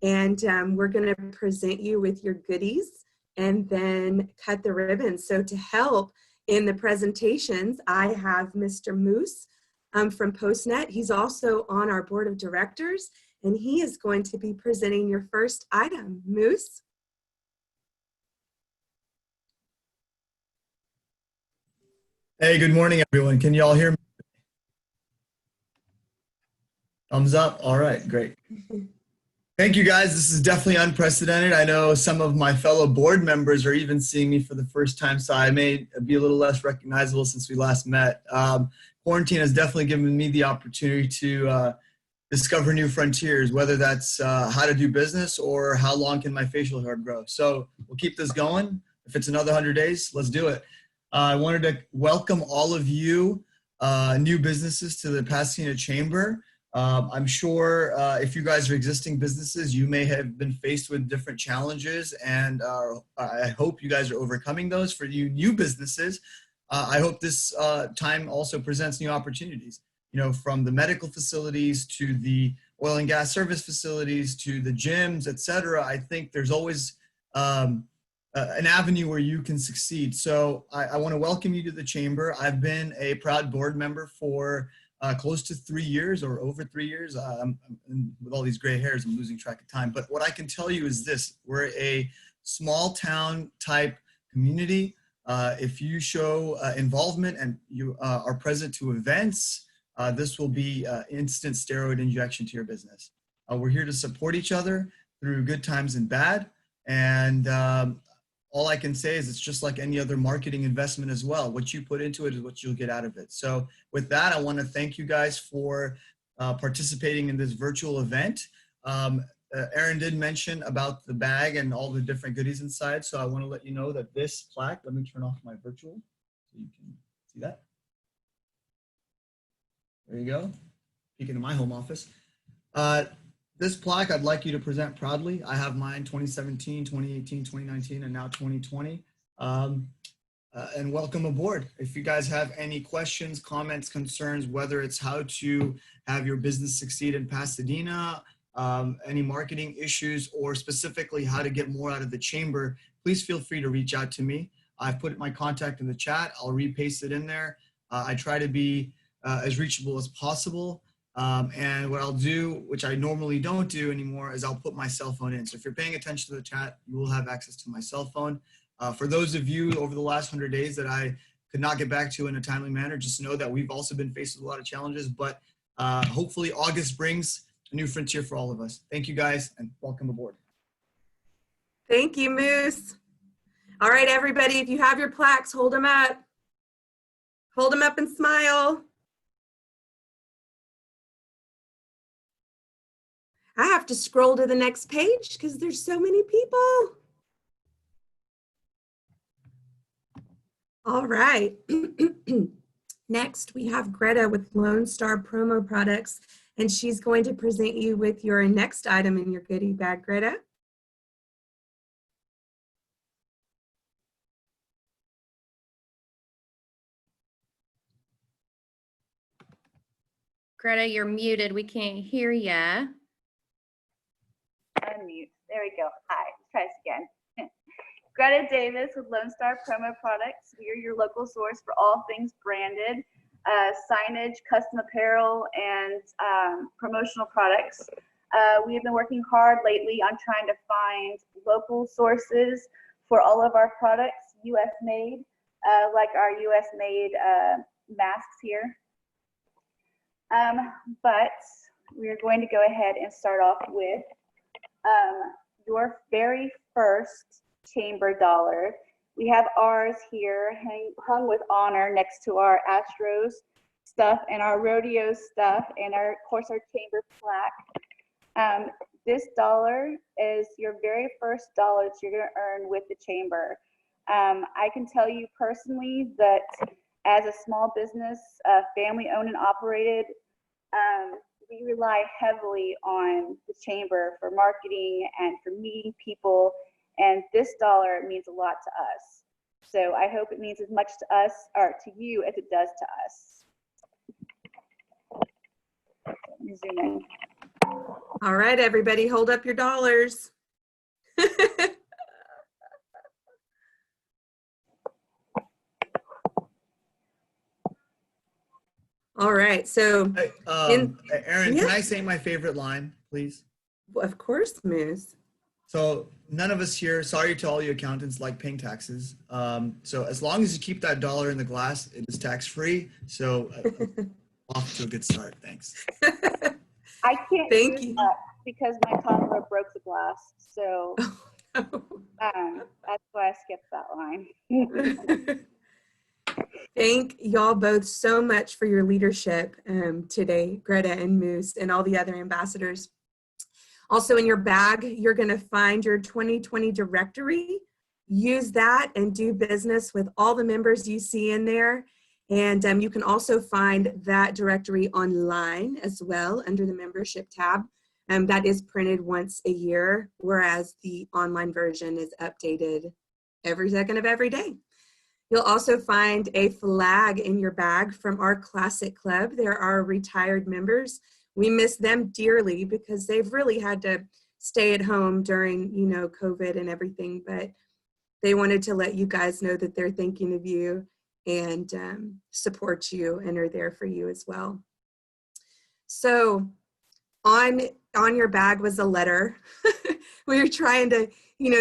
And we're going to present you with your goodies and then cut the ribbons. So to help in the presentations, I have Mr. Moose from PostNet. He's also on our board of directors, and he is going to be presenting your first item. Moose? Hey, good morning, everyone. Can you all hear me? Thumbs up. All right, great. Thank you, guys. This is definitely unprecedented. I know some of my fellow board members are even seeing me for the first time, so I may be a little less recognizable since we last met. Quarantine has definitely given me the opportunity to discover new frontiers, whether that's how to do business or how long can my facial hair grow. So we'll keep this going. If it's another 100 days, let's do it. I wanted to welcome all of you new businesses to the Pasadena Chamber. I'm sure if you guys are existing businesses, you may have been faced with different challenges, and I hope you guys are overcoming those. For you new businesses, I hope this time also presents new opportunities. You know, from the medical facilities to the oil and gas service facilities to the gyms, et cetera. I think there's always an avenue where you can succeed. So I want to welcome you to the chamber. I've been a proud board member for close to 3 years or over 3 years. With all these gray hairs, I'm losing track of time. But what I can tell you is this: we're a small town type community. If you show involvement and you are present to events, this will be instant steroid injection to your business. We're here to support each other through good times and bad. And all I can say is it's just like any other marketing investment as well. What you put into it is what you'll get out of it. So with that, I want to thank you guys for participating in this virtual event. Erin did mention about the bag and all the different goodies inside. So I want to let you know that this plaque, let me turn off my virtual so you can see that. There you go. Peeking in my home office. This plaque I'd like you to present proudly. I have mine 2017, 2018, 2019, and now 2020. And welcome aboard. If you guys have any questions, comments, concerns, whether it's how to have your business succeed in Pasadena, any marketing issues, or specifically how to get more out of the chamber, please feel free to reach out to me. I've put my contact in the chat. I'll repaste it in there. I try to be as reachable as possible. And what I'll do, which I normally don't do anymore, is I'll put my cell phone in. So if you're paying attention to the chat, you will have access to my cell phone. For those of you over the last 100 days that I could not get back to in a timely manner, just know that we've also been faced with a lot of challenges, but hopefully August brings a new frontier for all of us. Thank you guys, and welcome aboard. Thank you, Moose. All right, everybody, if you have your plaques, hold them up. Hold them up and smile. I have to scroll to the next page because there's so many people. All right. Next, we have Greta with Lone Star Promo Products, and she's going to present you with your next item in your goodie bag, Greta. Greta, you're muted. We can't hear ya. Unmute. There we go. Hi. Let's try this again. Greta Davis with Lone Star Promo Products. We are your local source for all things branded, signage, custom apparel, and promotional products. We have been working hard lately on trying to find local sources for all of our products, U.S. made, like our U.S. made masks here. But we're going to go ahead and start off with your very first chamber dollar. We have ours here hung with honor next to our Astros stuff and our rodeo stuff and of course our chamber plaque. This dollar is your very first dollar that you're going to earn with the chamber. I can tell you personally that as a small business, family owned and operated, we rely heavily on the chamber for marketing and for meeting people, and this dollar means a lot to us. So I hope it means as much to us or to you as it does to us. Let me zoom in. All right, everybody, hold up your dollars. All right, so Aaron, yeah. Can I say my favorite line, please? Of course, Moose. So none of us here, sorry to all you accountants, like paying taxes. So as long as you keep that dollar in the glass, it is tax-free. So off to a good start. Thanks. I can't do that because my toddler broke the glass. So that's why I skipped that line. Thank y'all both so much for your leadership today, Greta and Moose and all the other ambassadors. Also in your bag, you're going to find your 2020 directory. Use that and do business with all the members you see in there. And you can also find that directory online as well under the membership tab. That is printed once a year, whereas the online version is updated every second of every day. You'll also find a flag in your bag from our Classic Club. There are retired members. We miss them dearly because they've really had to stay at home during, COVID and everything, but they wanted to let you guys know that they're thinking of you and support you and are there for you as well. So on your bag was a letter. We were trying to,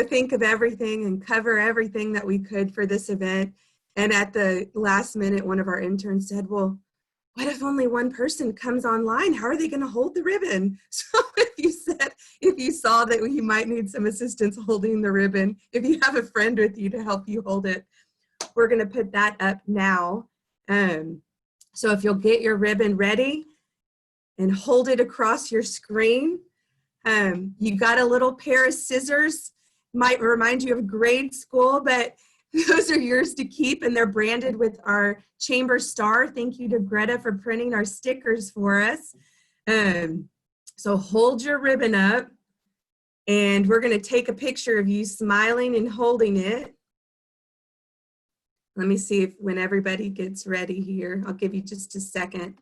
think of everything and cover everything that we could for this event. And at the last minute, one of our interns said, well, what if only one person comes online? How are they going to hold the ribbon? So if you saw that you might need some assistance holding the ribbon, if you have a friend with you to help you hold it, we're going to put that up now. So if you'll get your ribbon ready and hold it across your screen, you got a little pair of scissors, might remind you of grade school, but those are yours to keep, and they're branded with our chamber star. Thank you to Greta for printing our stickers for us. So hold your ribbon up, and we're going to take a picture of you smiling and holding it. Let me see if when everybody gets ready here, I'll give you just a second.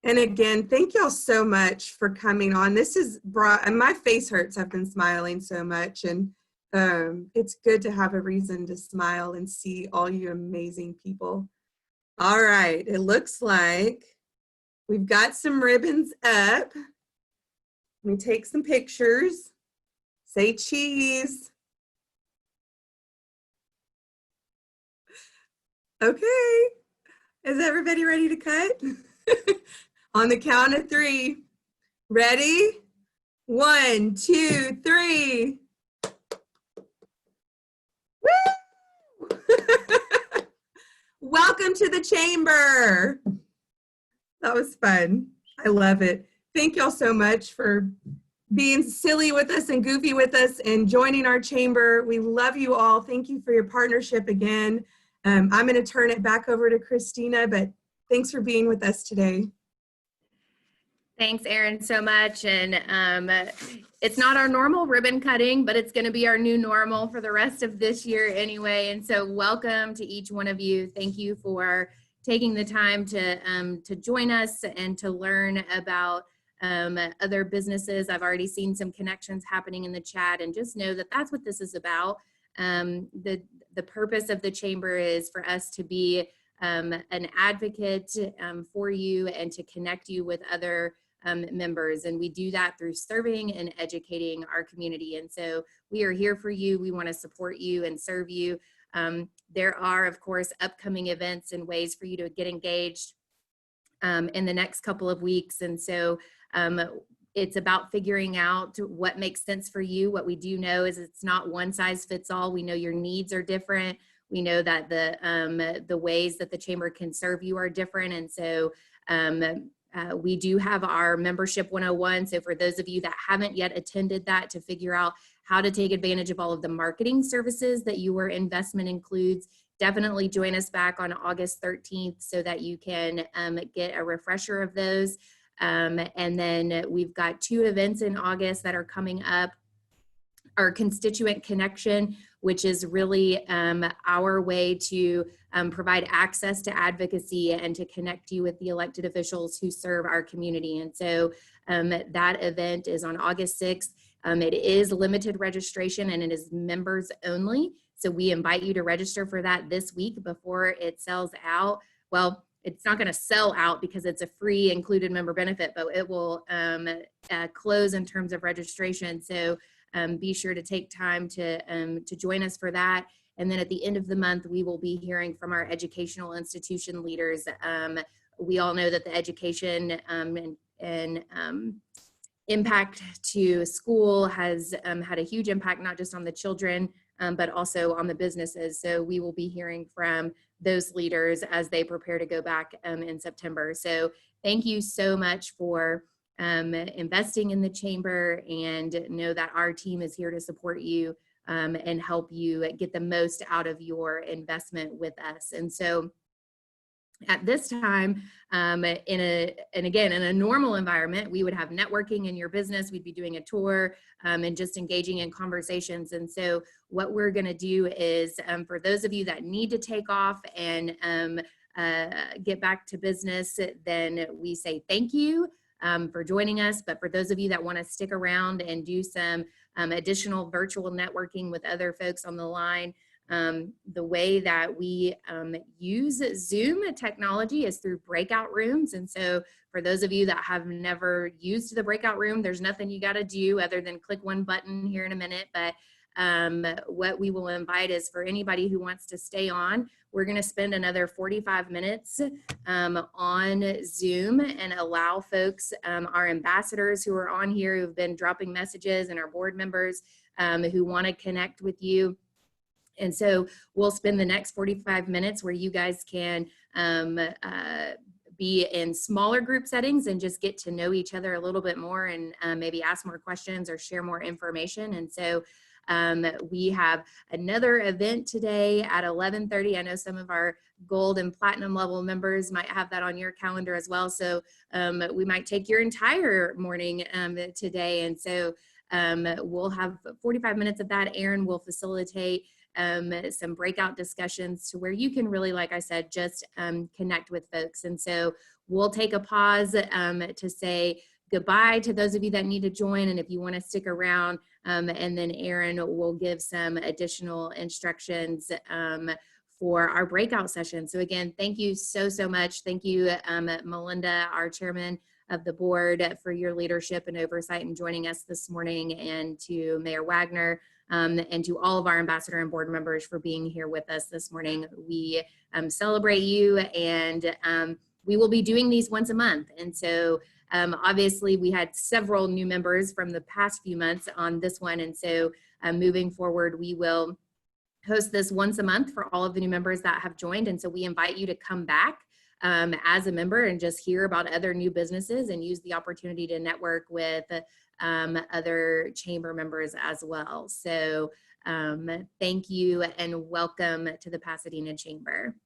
And again, thank y'all so much for coming on. This is and my face hurts. I've been smiling so much, and it's good to have a reason to smile and see all you amazing people. All right, it looks like we've got some ribbons up. Let me take some pictures. Say cheese. Okay, is everybody ready to cut? On the count of 3. Ready? 1, 2, 3. Woo! Welcome to the chamber. That was fun. I love it. Thank y'all so much for being silly with us and goofy with us and joining our chamber. We love you all. Thank you for your partnership again. I'm going to turn it back over to Cristina, but thanks for being with us today. Thanks, Erin, so much. And it's not our normal ribbon cutting, but it's going to be our new normal for the rest of this year anyway. And so welcome to each one of you. Thank you for taking the time to join us and to learn about other businesses. I've already seen some connections happening in the chat, and just know that that's what this is about. The purpose of the chamber is for us to be an advocate for you and to connect you with other members, and we do that through serving and educating our community. And so we are here for you. We want to support you and serve you. There are, of course, upcoming events and ways for you to get engaged in the next couple of weeks. And so it's about figuring out what makes sense for you. What we do know is it's not one size fits all. We know your needs are different. We know that the ways that the chamber can serve you are different. And so we do have our membership 101. So for those of you that haven't yet attended that, to figure out how to take advantage of all of the marketing services that your investment includes, definitely join us back on August 13th so that you can get a refresher of those. And then we've got 2 events in August that are coming up. Our Constituent Connection, which is really our way to provide access to advocacy and to connect you with the elected officials who serve our community. And so that event is on August 6th. It is limited registration and it is members only. So we invite you to register for that this week before it sells out. Well, it's not going to sell out because it's a free included member benefit, but it will close in terms of registration. So be sure to take time to join us for that. And then at the end of the month, we will be hearing from our educational institution leaders. We all know that the education and impact to school has had a huge impact, not just on the children, but also on the businesses. So we will be hearing from those leaders as they prepare to go back in September. So thank you so much for investing in the chamber, and know that our team is here to support you and help you get the most out of your investment with us. And so at this time, in a normal environment, we would have networking in your business. We'd be doing a tour and just engaging in conversations. And so what we're going to do is for those of you that need to take off and get back to business, then we say thank you for joining us. But for those of you that want to stick around and do some additional virtual networking with other folks on the line, the way that we use Zoom technology is through breakout rooms. And so for those of you that have never used the breakout room, there's nothing you got to do other than click one button here in a minute. But what we will invite is for anybody who wants to stay on, we're going to spend another 45 minutes on Zoom and allow folks, our ambassadors who are on here, who've been dropping messages, and our board members who want to connect with you. And so we'll spend the next 45 minutes where you guys can be in smaller group settings and just get to know each other a little bit more, and maybe ask more questions or share more information. And so we have another event today at 11:30. I know some of our gold and platinum level members might have that on your calendar as well. So we might take your entire morning today. And so we'll have 45 minutes of that. Erin will facilitate some breakout discussions to where you can really, like I said, just connect with folks. And so we'll take a pause to say goodbye to those of you that need to join, and if you want to stick around, and then Erin will give some additional instructions for our breakout session. So again, thank you so much. Thank you, Melinda, our chairman of the board, for your leadership and oversight in joining us this morning, and to Mayor Wagner, and to all of our ambassador and board members for being here with us this morning. We celebrate you, and we will be doing these once a month. And so obviously we had several new members from the past few months on this one. And so moving forward, we will host this once a month for all of the new members that have joined. And so we invite you to come back as a member and just hear about other new businesses and use the opportunity to network with other chamber members as well. So thank you and welcome to the Pasadena Chamber.